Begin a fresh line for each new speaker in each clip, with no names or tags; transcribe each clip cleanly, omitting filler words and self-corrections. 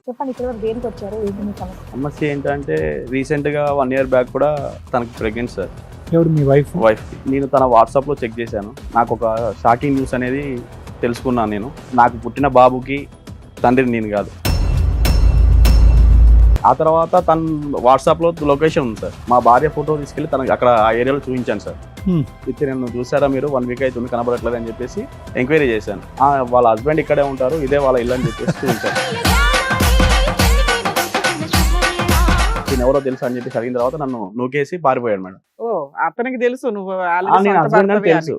చెప్పండి, ఇక్కడ వరకు దేనికి వచ్చారు? ఏంటి మీ సమస్య?
సమస్య ఏంటంటే రీసెంట్గా 1 year బ్యాక్ కూడా తనకు ప్రెగ్నెంట్ సార్.
ఎవరు మీ వైఫ్?
నేను తన వాట్సాప్లో చెక్ చేశాను. నాకు ఒక షాకింగ్ న్యూస్ అనేది తెలుసుకున్నాను. నేను నాకు పుట్టిన బాబుకి తండ్రిని నేను కాదు. ఆ తర్వాత తన వాట్సాప్లో లొకేషన్ ఉంది సార్. మా భార్య ఫోటో తీసుకెళ్ళి తనకి అక్కడ ఆ ఏరియాలో చూపించాను సార్. అయితే నేను చూసారా మీరు 1 week అవుతుంది కనబడట్లేదు అని చెప్పేసి ఎంక్వైరీ చేశాను. వాళ్ళ హస్బెండ్ ఇక్కడే ఉంటారు, ఇదే వాళ్ళ ఇల్లు అని చెప్పేసి చూపించాను. నేను ఎవరో తెలుసు అని చెప్పేసి అడిగిన తర్వాత నన్ను నూకేసి పారిపోయాడు మేడం.
ఓ, అతనికి తెలుసు నువ్వు
తెలుసు.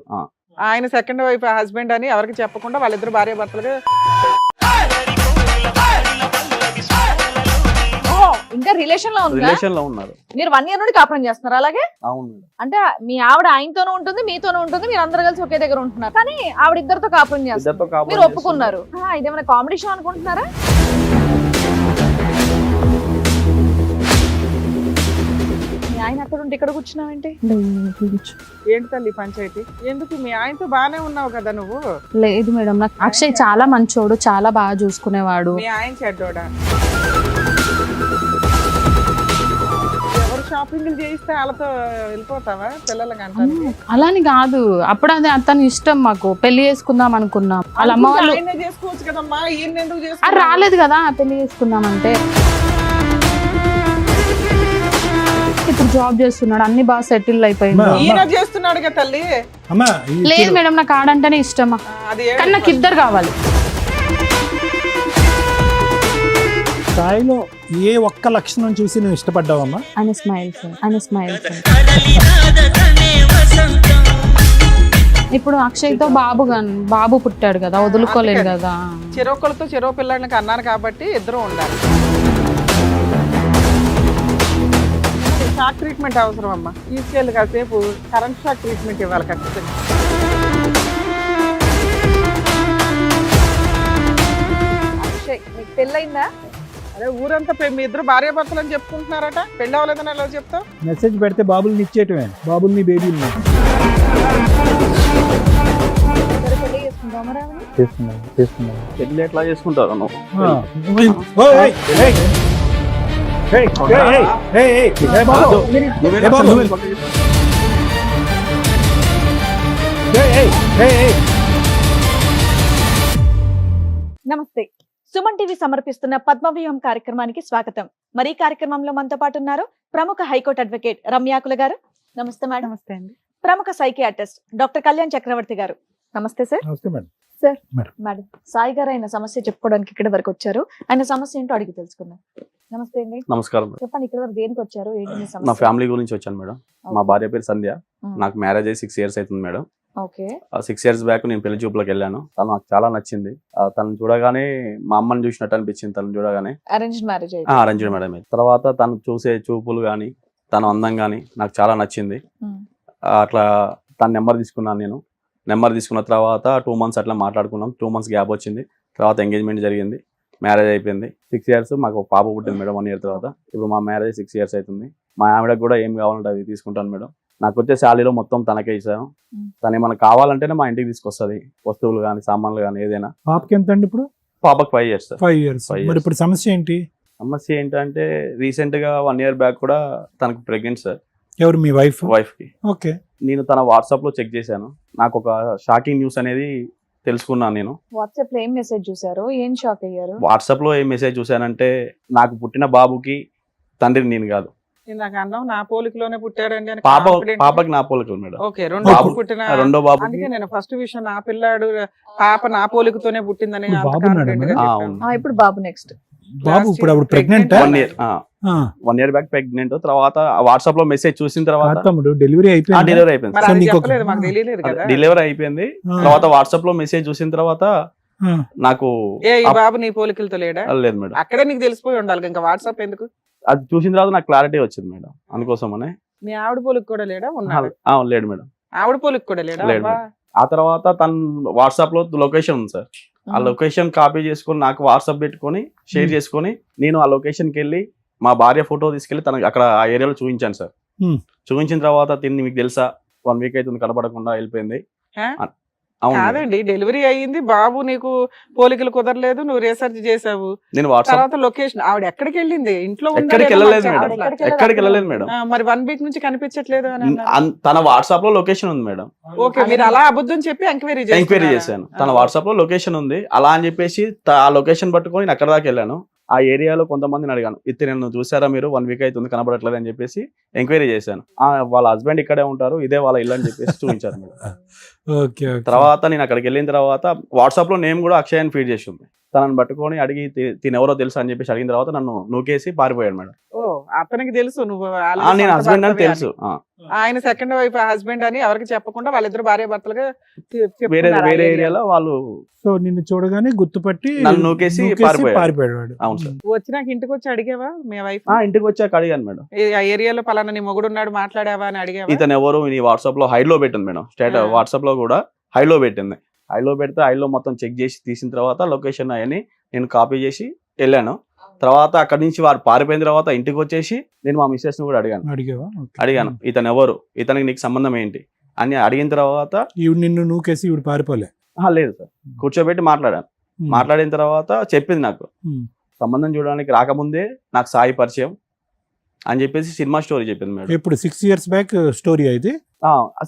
ఆయన సెకండ్ వైఫ్ హస్బెండ్ అని ఎవరికి చెప్పకుండా వాళ్ళిద్దరు భార్య భర్తలుగా.
ఇంకా రిలేషన్ లో
ఉన్నారు.
మీరు 1 year నుండి కాపురం చేస్తున్నారు అలాగే?
అవును.
అంటే మీ ఆవిడ ఆయనతోనూ ఉంటుంది, మీతోనూ ఉంటుంది, మీరు అందరు కలిసి ఒకే దగ్గర ఉంటున్నారు. కానీ ఆవిడ ఇద్దరితో కాపురం చేస్తారు, మీరు ఒప్పుకున్నారు. ఇదేమైనా కామెడీ షో అనుకుంటున్నారా? ఆయన అక్కడ ఉంటే ఇక్కడ కూర్చున్నావేంటి?
ఏంటి తల్లి పంచాయతీ? ఎందుకు మీ ఆయనతో బానే ఉన్నావు కదా నువ్వు?
లేదు మేడం, నాకు అక్షయ్ చాలా మంచోడు, చాలా బాగా చూసుకునేవాడు.
మీ ఆయన చెడ్డోడా? ఎవరు షాపింగ్లు చేయిస్తే వాళ్ళతో వెళ్ళిపోతావా పిల్లలకి అంటారు?
అలాని కాదు, అప్పుడు అది అతని ఇష్టం. మాకు పెళ్లి చేసుకుందాం అనుకున్నాం. వాళ్ళ అమ్మ వాళ్ళు
చేసుకోవచ్చు కదమ్మా, ఈయన ఎందుకు చేసుకో?
రాలేదు కదా పెళ్లి చేసుకుందాం అంటే. ఇప్పుడు జాబ్ చేస్తున్నాడు, అన్ని బాగా సెటిల్ అయిపోయింది.
ఈయన చేస్తున్నాడు కదా తల్లి.
లేదు మేడం, నాకు ఆడంటేనే ఇష్టమా, కానీ నాకు ఇద్దరు కావాలి.
స్థాయిలో ఏ ఒక్క లక్షణం చూసి నువ్వు ఇష్టపడ్డావమ్మా?
ఆయన స్మైల్ సార్, ఆయన స్మైల్ సార్. ఇప్పుడు అక్షయ్ తో బాబు పుట్టాడు కదా, వదులుకోలేదు కదా.
చెరొకరితో చెరో పిల్లలకి అన్నారు కాబట్టి ఇద్దరు ఉండాలి. షాక్ ట్రీట్మెంట్ అవసరం అమ్మా, తీసుకెళ్ళి కాసేపు కరెంట్ షాక్ ట్రీట్మెంట్ ఇవ్వాలి ఖచ్చితంగా.
అక్షయ్, మీకు పెళ్ళయిందా?
అదే ఊరంతా మీ ఇద్దరు భార్య భర్తలు అని చెప్పుకుంటున్నారట, పెళ్ళి అవ్వలేదని ఎలా చెప్తావు?
మెసేజ్ పెడితే బాబుల్ని ఇచ్చేయటమే, బాబుల్ని బేబీని
పెళ్లి ఎట్లా చేసుకుంటారు నువ్వు?
నమస్తే. సుమన్ టీవీ సమర్పిస్తున్న పద్మవ్యూహం కార్యక్రమానికి స్వాగతం. మరి ఈ కార్యక్రమంలో మనతో పాటు ఉన్నారు ప్రముఖ హైకోర్టు అడ్వకేట్ రమ్యాకుల గారు. నమస్తే మేడం.
నమస్తే అండి.
ప్రముఖ సైకియాట్రిస్ట్ డాక్టర్ కళ్యాణ్ చక్రవర్తి గారు. నమస్తే సార్. సార్, మేడం సాయి గారు ఆయన సమస్య చెప్పుకోవడానికి ఇక్కడ వరకు వచ్చారు. ఆయన సమస్య ఏంటో అడిగి తెలుసుకుందాం. నమస్తే అండి.
నమస్కారం.
చెప్పండి, ఇక్కడ వరకు దేనికి వచ్చారు? ఏంటి మీ సమస్య?
నా ఫ్యామిలీ గురించి వచ్చాను మేడం. మా భార్య పేరు సంధ్య. నాకు మ్యారేజ్ అయ్యి 6 years అవుతుంది మేడం.
ఓకే.
6 years బ్యాక్ నేను పెళ్లి చూపులకు వెళ్ళాను. తను నాకు చాలా నచ్చింది. తను చూడగానే మా అమ్మని చూసినట్టు అనిపించింది. తను చూడగానే
అరేంజ్డ్ మ్యారేజ్.
Arranged madam. తర్వాత తను చూసే చూపులు కానీ తను అందం కానీ నాకు చాలా నచ్చింది. అట్లా తన నెంబర్ తీసుకున్నాను నేను. నెంబర్ తీసుకున్న తర్వాత 2 months అట్లా మాట్లాడుకున్నాం. 2 months గ్యాప్ వచ్చింది. తర్వాత ఎంగేజ్మెంట్ జరిగింది, మ్యారేజ్ అయిపోయింది. 6 years మాకు ఒక పాప పుట్టింది మేడం. 1 year తర్వాత. ఇప్పుడు మా మ్యారేజ్ 6 years అవుతుంది. మా ఆవిడకు కూడా ఏం కావాలంటే అవి తీసుకుంటాను మేడం. నాకు వచ్చే శాలరీలో మొత్తం తనకే ఇచ్చాను. తను ఏమైనా కావాలంటేనే మా ఇంటికి తీసుకొస్తుంది, వస్తువులు కానీ సామాన్లు కానీ ఏదైనా.
పాపకి ఎంత అండి ఇప్పుడు?
పాపకు 5 years.
5 years. మరి ఇప్పుడు సమస్య ఏంటి?
సమస్య ఏంటంటే రీసెంట్గా 1 year బ్యాక్ కూడా తనకు ప్రెగ్నెంట్ సార్.
ఎవరు మీ వైఫ్?
కి.
ఓకే.
నేను తన వాట్సాప్ లో చెక్ చేశాను. నాకు ఒక షాకింగ్ న్యూస్ అనేది తెలుసుకున్నాను. నేను
వాట్సాప్ లో ఏం మెసేజ్ చూసారు? ఏం షాక్ అయ్యారు?
వాట్సాప్ లో ఏం మెసేజ్ చూసానంటే, నాకు పుట్టిన బాబుకి తండ్రిని నేను కాదు.
నాకు అన్నావు నా పోలికలోనే పుట్టాడండి అని.
పాపకి నా పోలికలు మేడం.
ఓకే, రెండో బాబు. అందుకే నేను ఫస్ట్ విషయం నా పిల్లాడు పాప నా పోలికతోనే పుట్టిందని.
ఇప్పుడు బాబు నెక్స్ట్
బాబు ఇప్పుడు అప్పుడు ప్రెగ్నెంట్.
1 year back pregnant. తర్వాత వాట్సాప్ లో మెసేజ్ చూసిన తర్వాత
డెలివరీ అయిపోయింది.
డెలివరీ అయిపోయింది. తర్వాత వాట్సాప్ లో మెసేజ్ చూసిన తర్వాత నాకు
బాబు నీ పోలికలతో లేడా?
లేదు మేడం.
అక్కడే నీకు తెలిసిపోయి ఉండాలి, ఇంకా వాట్సాప్ ఎందుకు?
అది చూసిన తర్వాత నాకు క్లారిటీ వచ్చింది మేడం. అందుకోసమనే.
మీ ఆవిడ పోలిక కూడా లేడా?
లేడు మేడం.
ఆవిడ పోలిక కూడా లేడా?
ఆ తర్వాత తన వాట్సాప్ లో లొకేషన్ ఉంది సార్. ఆ లొకేషన్ కాపీ చేసుకొని నాకు వాట్సాప్ పెట్టుకొని షేర్ చేసుకొని నేను ఆ లొకేషన్కి వెళ్ళి మా భార్య ఫోటో తీసుకెళ్లి తనకి అక్కడ ఆ ఏరియాలో చూపించాను సార్.
Hmm.
చూపించిన తర్వాత తిని మీకు తెలుసా 1 వీక్ అవుతుంది కనపడకుండా వెళ్ళిపోయింది.
హా?
అవును మేడం.
కాదండి, డెలివరీ అయ్యింది, బాబు నీకు పోలికలు కుదరలేదు, నువ్వు రీసెర్చ్ చేసావు,
నేను వాట్సాప్
తర్వాత లొకేషన్ ఆవిడ ఎక్కడికి వెళ్ళింది, ఇంట్లో ఉందా
ఎక్కడికి
లేదా
వెళ్ళలేదు
మాకు
మేడం.
చెప్పట్లా.
ఎక్కడికి వెళ్ళలేదు మేడం.
మరి 1 వీక్ నుంచి కనిపించట్లేదు అని అన్నారు.
తన వాట్సాప్ లో లొకేషన్ ఉంది మేడం.
ఓకే, మీరు అలా అబద్ధం చెప్పి ఎంక్వైరీ
ఎంక్వైరీ చేశాను. తన వాట్సాప్ లో లొకేషన్ ఉంది అలా అని చెప్పేసి ఆ లొకేషన్ పట్టుకొని నేను అక్కడ దాకా వెళ్ళాను. ఆ ఏరియాలో కొంతమందిని అడిగాను, నన్ను చూసారా మీరు 1 వీక్ అవుతుంది కనబడట్లేదు అని చెప్పేసి ఎంక్వైరీ చేశాను. వాళ్ళ హస్బెండ్ ఇక్కడే ఉంటారు, ఇదే వాళ్ళ ఇల్లు అని చెప్పేసి చూపించారు మేడం.
ఓకే
తర్వాత నేను అక్కడికి వెళ్ళిన తర్వాత వాట్సాప్ లో నేమ్ కూడా అక్షయ్ అని ఫీడ్ చేసి ఉంది. తనని పట్టుకొని అడిగి తిని ఎవరో తెలుసు అని చెప్పేసి అడిగిన తర్వాత నన్ను నూకేసి పారిపోయాడు మేడం.
ఓ, అతనికి తెలుసు నువ్వు
నేను హస్బెండ్ అని తెలుసు.
ఆయన సెకండ్ వైఫ్ హస్బెండ్ అని ఎవరికి చెప్పకుండా వాళ్ళిద్దరు భార్య భర్తలుగా
వేరే వేరే ఏరియాలో వాళ్ళు
సో నిన్ను చూడగానే గుర్తుపట్టి
నన్ను నూకేసి
పారిపోయాడు వాడు.
అవును సార్.
వచ్చినాక ఇంటికి వచ్చి అడిగావా మీ వైఫ్?
ఇంటికి వచ్చాక అడిగాను మేడం.
ఆ ఏరియాలో పలానా నీ మొగుడు ఉన్నాడు మాట్లాడావా అని అడిగావా?
ఇతను ఎవరు నీ వాట్సాప్ లో హైడ్ లో పెట్టింది మేడం. వాట్సాప్ లో కూడా హై లో పెట్టింది. హైలో పెడితే హైలో మొత్తం చెక్ చేసి తీసిన తర్వాత లొకేషన్ అవన్నీ నేను కాపీ చేసి వెళ్ళాను. తర్వాత అక్కడి నుంచి వారు పారిపోయిన తర్వాత ఇంటికి వచ్చేసి నేను మా మిస్సెస్ ని కూడా అడిగాను ఇతను ఎవరు, ఇతనికి నీకు సంబంధం ఏంటి అని అడిగిన తర్వాత
నిన్ను నూకేసి ఇవి పారిపోలే.
లేదు సార్, కూర్చోబెట్టి మాట్లాడాను. మాట్లాడిన తర్వాత చెప్పింది నాకు సంబంధం చూడడానికి రాకముందే నాకు సాయి పరిచయం అని చెప్పేసి సినిమా స్టోరీ చెప్పింది మేడం.
ఇప్పుడు 6 years బ్యాక్ స్టోరీ అయితే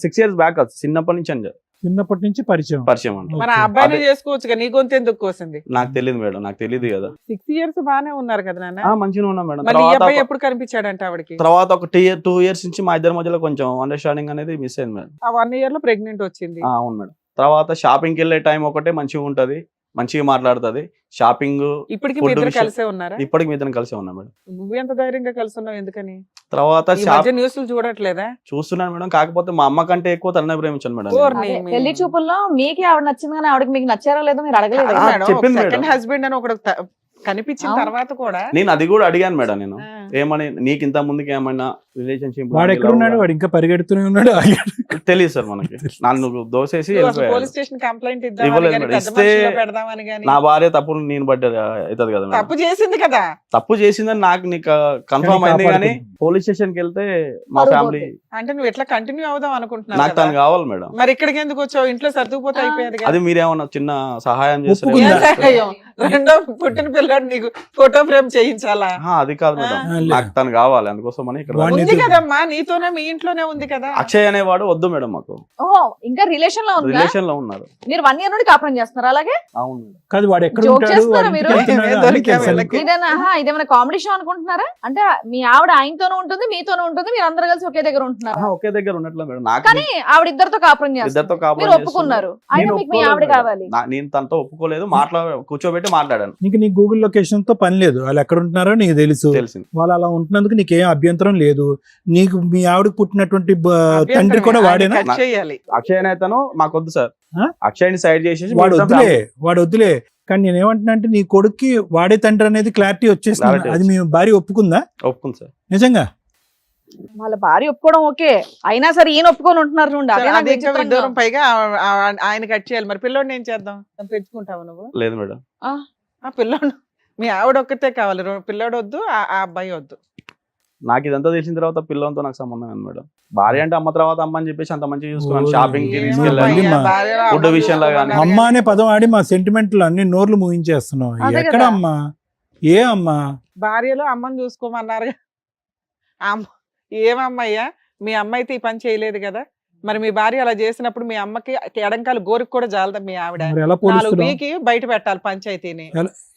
6 years బ్యాక్ చిన్నప్పటి నుంచి అని
చిన్నప్పటి నుంచి పరిచయం
అంటే
మన అబ్బాయిని చేసుకోవచ్చు, నీ గొంతు ఎందుకు కోసింది?
నాకు తెలియదు మేడం, నాకు తెలియదు కదా.
6 years బానే ఉన్నారు కదా నాన్న.
మంచిగా ఉన్నా మేడం.
మరి ఈ అబ్బాయి ఎప్పుడు కనిపించాడంటే ఆవిడకి?
తర్వాత ఒక 2 years నుంచి మా ఇద్దరి మధ్యలో కొంచెం అండర్స్టాండింగ్ అనేది మిస్ అయింది మేడం.
ఆ 1 year లో ప్రెగ్నెంట్ వచ్చింది.
అవును మేడం. తర్వాత షాపింగ్కి వెళ్ళే టైం ఒకటే మంచిగా ఉంటది, మంచిగా మాట్లాడుతుంది. షాపింగ్
ఇప్పటికి మీ ఇద్దరు కలిసే ఉన్నారా?
ఇప్పటికి మీ ఇద్దరం కలిసే ఉన్నాం మేడం.
నువ్వు ఎంత ధైర్యంగా కలిసి ఉన్నావు ఎందుకని?
తర్వాత
న్యూస్లు చూడట్లేదా?
చూస్తున్నాను మేడం, కాకపోతే మా అమ్మ కంటే ఎక్కువ తననే ప్రేమించాను మేడం.
పెళ్లి చూపుల్లో మీకే ఆవిడ నచ్చింది కానీ ఆవిడకి మీకు నచ్చారో లేదో మీరు అడగలేదు.
చెప్పింది మేడం.
సెకండ్ హస్బెండ్ అని ఒకడు కనిపించిన తర్వాత కూడా
నేను అది కూడా అడిగాను మేడం. నేను ఏమని నీకు ఇంత ముందుకి ఏమైనా రిలేషన్షిప్
వాడు ఎక్కడ ఉన్నాడు, వాడు ఇంకా పరిగెడుతూనే ఉన్నాడు.
తెలియదు సార్ మనకి. నన్ను పోసేసి
పోలీస్ స్టేషన్ కంప్లైంట్
ఇస్తే నా భార్య తప్పు నేను పడ్డా అవుతుంది కదా.
తప్పు చేసింది కదా,
తప్పు చేసిందని నీకు కన్ఫర్మ్ అయింది కానీ పోలీస్ స్టేషన్ కి వెళ్తే మా ఫ్యామిలీ
అంటే నువ్వు ఎట్లా కంటిన్యూ అవుదాం అనుకుంటున్నావు?
నాకు తను కావాలి మేడం.
మరి ఇక్కడికి ఎందుకు వచ్చావు? ఇంట్లో సర్దుకుపోతే అయిపోయేది.
అది మీరేమన్నా చిన్న సహాయం చేస్తారు?
రెండో పుట్టిన పిల్లాడు నీకు ఫోటో ఫ్రేమ్ చేయించాలా?
అది కాదు మేడం, నాకు తను కావాలి. అందుకోసం అని ఇక్కడ
ఉంది కదమ్మా, నీతోనే మీ ఇంట్లోనే ఉంది కదా.
అక్షయ్ అనేవాడు వద్దు మేడం మాకు.
ఇంకా రిలేషన్ లో
రిలేషన్ లో ఉన్నారు.
మీరు 1 year నుండి కాపురం చేస్తున్నారు అలాగే?
అవును.
కాదు వాడు ఎక్కడ
జోక్
ఉంటాడు,
చేస్తున్నారా
వాడి
మీరు?
ఇంటికి వెళ్తున్నాడు.
ఇదేమైనా కామెడీ షో అనుకుంటున్నారా? అంటే మీ ఆవిడ ఆయనతోనూ ఉంటుంది మీతోనూ ఉంటుంది, మీరు అందరు కలిసి ఒకే దగ్గర ఉంటున్నారు.
ఒకే దగ్గర ఉన్నట్లు మేడం. నాకు
కానీ ఆవిడ ఇద్దరితో కాపురం చేస్తారు,
ఇద్దరితో
మీరు
కాపురం
ఒప్పుకున్నారు. అయినా మీకు మీ ఆవిడ కావాలి.
నేను తనతో ఒప్పుకోలేదు. కూర్చోబెట్టి మాట్లాడాను.
నీకు నీ గూగుల్ లొకేషన్ తో పని లేదు, వాళ్ళు ఎక్కడ ఉంటున్నారో నీకు తెలుసు.
తెలిసింది.
వాళ్ళు అలా ఉంటున్నందుకు నీకేం అభ్యంతరం లేదు. నీకు మీ ఆవిడకు పుట్టినటువంటి తండ్రి కూడా వాడేనా?
అక్షయ్ అనేతను మాకొద్దు సార్. అక్షయ్ని సైడ్ చేసేసి
వాడు వద్దులే. కానీ నేనేమంటున్నా అంటే నీ కొడుక్కి వాడే తండ్రి అనేది క్లారిటీ వచ్చేసింది. అది మీ భార్య ఒప్పుకుందా?
ఒప్పుకుంది సార్.
నిజంగా
వాళ్ళ భార్య ఒప్పుకోవడం ఓకే, అయినా సరే ఈయన ఒప్పుకొని ఉంటున్నారు చూడండి.
దూరం పైగా ఆయన కట్ చేయాలి. మరి పిల్లోడిని ఏం చేద్దాం? పెంచుకుంటావు నువ్వు?
లేదు మేడం.
ఆ పిల్లోడు మీ ఆవిడ ఒక్కతే కావాలి, పిల్లోడు వద్దు, ఆ అబ్బాయి వద్దు.
నాకు ఇదంతా తెలిసిన తర్వాత పిల్లలతో నాకు సంబంధం ఉంది మేడం. భార్య అంటే అమ్మ తర్వాత అమ్మ అని చెప్పేసి అంత మంచిగా చూసుకున్నాను. షాపింగ్ కి తీసుకెళ్ళాను, ఫుడ్ విషయంలో కానీ.
అమ్మ అనే పదం ఆడి మా సెంటిమెంట్లు అన్ని నోర్లు ముగించేస్తున్నావు. ఎక్కడ అమ్మా? ఏ అమ్మా?
భార్యలో అమ్మని చూసుకోమన్నారు. ఏమమ్మయ్యా, మీ అమ్మ అయితే ఈ పని చేయలేదు కదా. మరి మీ భార్య అలా చేసినప్పుడు మీ అమ్మకి ఎడంకాలు గోరికి కూడా జాలదా? మీ ఆవిడ 4 పీకి బయట పెట్టాలి పంచాయతీని.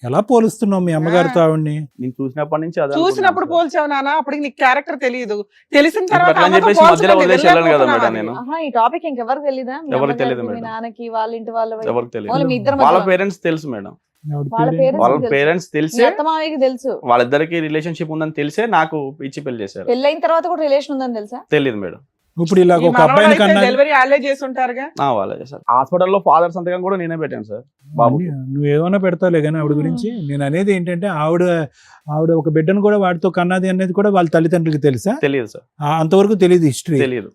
ఎలా పోలుస్తున్నావు మీ అమ్మగారితో ఆవిడ్ని?
నేను చూసినప్పటి నుంచి
చూసినప్పుడు పోల్చావు నాన్న. అప్పటికి నీకు క్యారెక్టర్ తెలియదు, తెలిసిన తర్వాత
ఈ టాపిక్ ఇంకెవరికి తెలీదా?
ఎవరికి తెలియదు
మీ నాన్నకి, వాళ్ళ ఇంటి
ఎవరికి తెలియదు.
వాళ్ళ
వాళ్ళ పేరెంట్స్ తెలుసు మేడం. వాళ్ళ పేరెంట్స్ తెలిసి
తెలుసు
వాళ్ళిద్దరికి రిలేషన్షిప్ ఉందని తెలిసే నాకు ఇచ్చి పెళ్లి చేశారు.
పెళ్ళైన తర్వాత కూడా రిలేషన్ ఉందని తెలుసా?
తెలియదు మేడం.
ఇప్పుడు ఇలా ఒక అబ్బాయిని కన్నా
డెలివరీ వాళ్ళే చేసి ఉంటారుగా.
వాళ్ళే చేశారు. హాస్పిటల్లో ఫాదర్ సంతకం కూడా నేనే పెట్టాను సార్. బాబు
నువ్వేమన్నా పెడతావులే కానీ ఆవిడ గురించి. నేను అనేది ఏంటంటే ఆవిడ ఒక బిడ్డను కూడా వాడితో కన్నది అనేది కూడా వాళ్ళ తల్లిదండ్రులకి తెలుసా?
తెలియదు సార్.
అంతవరకు తెలియదు, హిస్టరీ
తెలియదు.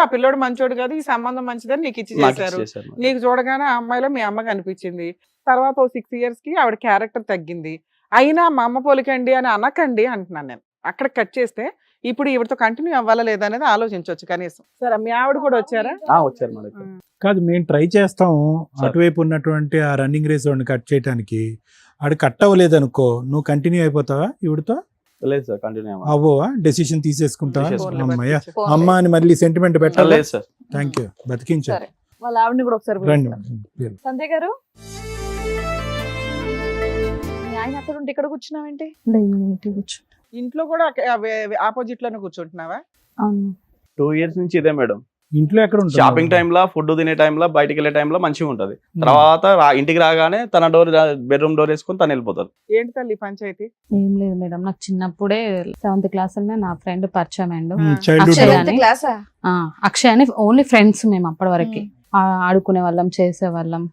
ఆ పిల్లోడు మంచోడు కాదు, ఈ సంబంధం మంచిదని నీకు ఇచ్చి చేశారు. నీకు చూడగానే ఆ అమ్మాయిలో మీ అమ్మ కనిపించింది. తర్వాత 6 years కి ఆవిడ క్యారెక్టర్ తగ్గింది. అయినా మా అమ్మ పోలికండి అని అనకండి అంటున్నాను నేను. అక్కడ కట్ చేస్తే ఇప్పుడు ఈవిడతో కంటిన్యూ అవ్వాలా లేదా అనేది ఆలోచించవచ్చు కనీసం. సరే మీ ఆవిడ కూడా వచ్చారా?
వచ్చారు మేడం ఇక్కడ.
కాదు, మేము ట్రై చేస్తాము అటువైపు ఉన్నటువంటి ఆ రన్నింగ్ రేస్ వాడిని కట్ చేయడానికి. ఆడు కట్ అవ్వలేదు అనుకో, నువ్వు కంటిన్యూ అయిపోతావా ఈవిడతో?
లేదు సార్, కంటిన్యూ
అవ్వవా? డెసిషన్ తీసేసుకుంటావా?
తీసేసుకుంటా.
అమ్మయ్య, అమ్మ అని మళ్ళీ సెంటిమెంట్ పెట్టాలి.
లేదు సార్.
Thank you, బతికించారు.
సరే, వాళ్ళ ఆవిడని కూడా ఒకసారి
రండి.
పిలుస్తాను. సంధ్య గారు, మీ ఆయన అక్కడ ఉంటే ఇక్కడ కూర్చున్నావేంటి?
లేదు, ఇంటికి కూర్చో.
ఇంట్లో కూడా ఆపోజిట్ లోనే కూర్చుంటున్నావా?
అవును.
2 years నుంచి ఇదే మేడం.
ఇంట్లో ఎక్కడ ఉంటావు?
షాపింగ్ టైంలో, ఫుడ్ తినే టైంలో, బయటికి వెళ్ళే టైంలో మంచిగా ఉంటది. తర్వాత ఇంటికి రాగానే తన బెడ్రూమ్ డోర్ వేసుకొని తను వెళ్ళిపోతారు.
ఏంటి తల్లి పంచాయతీ?
ఏం లేదు మేడం, నాకు చిన్నప్పుడే 7th క్లాస్ నా ఫ్రెండ్ పరిచయం అయ్యిండు.
చైల్డ్హుడ్
అక్షయ్
సెవెంత్ క్లాసా?
అక్షయ్ అని ఓన్లీ ఫ్రెండ్స్ మేము అప్పటి వరకు. ఆడుకునే వాళ్ళం, చేసే వాళ్ళం.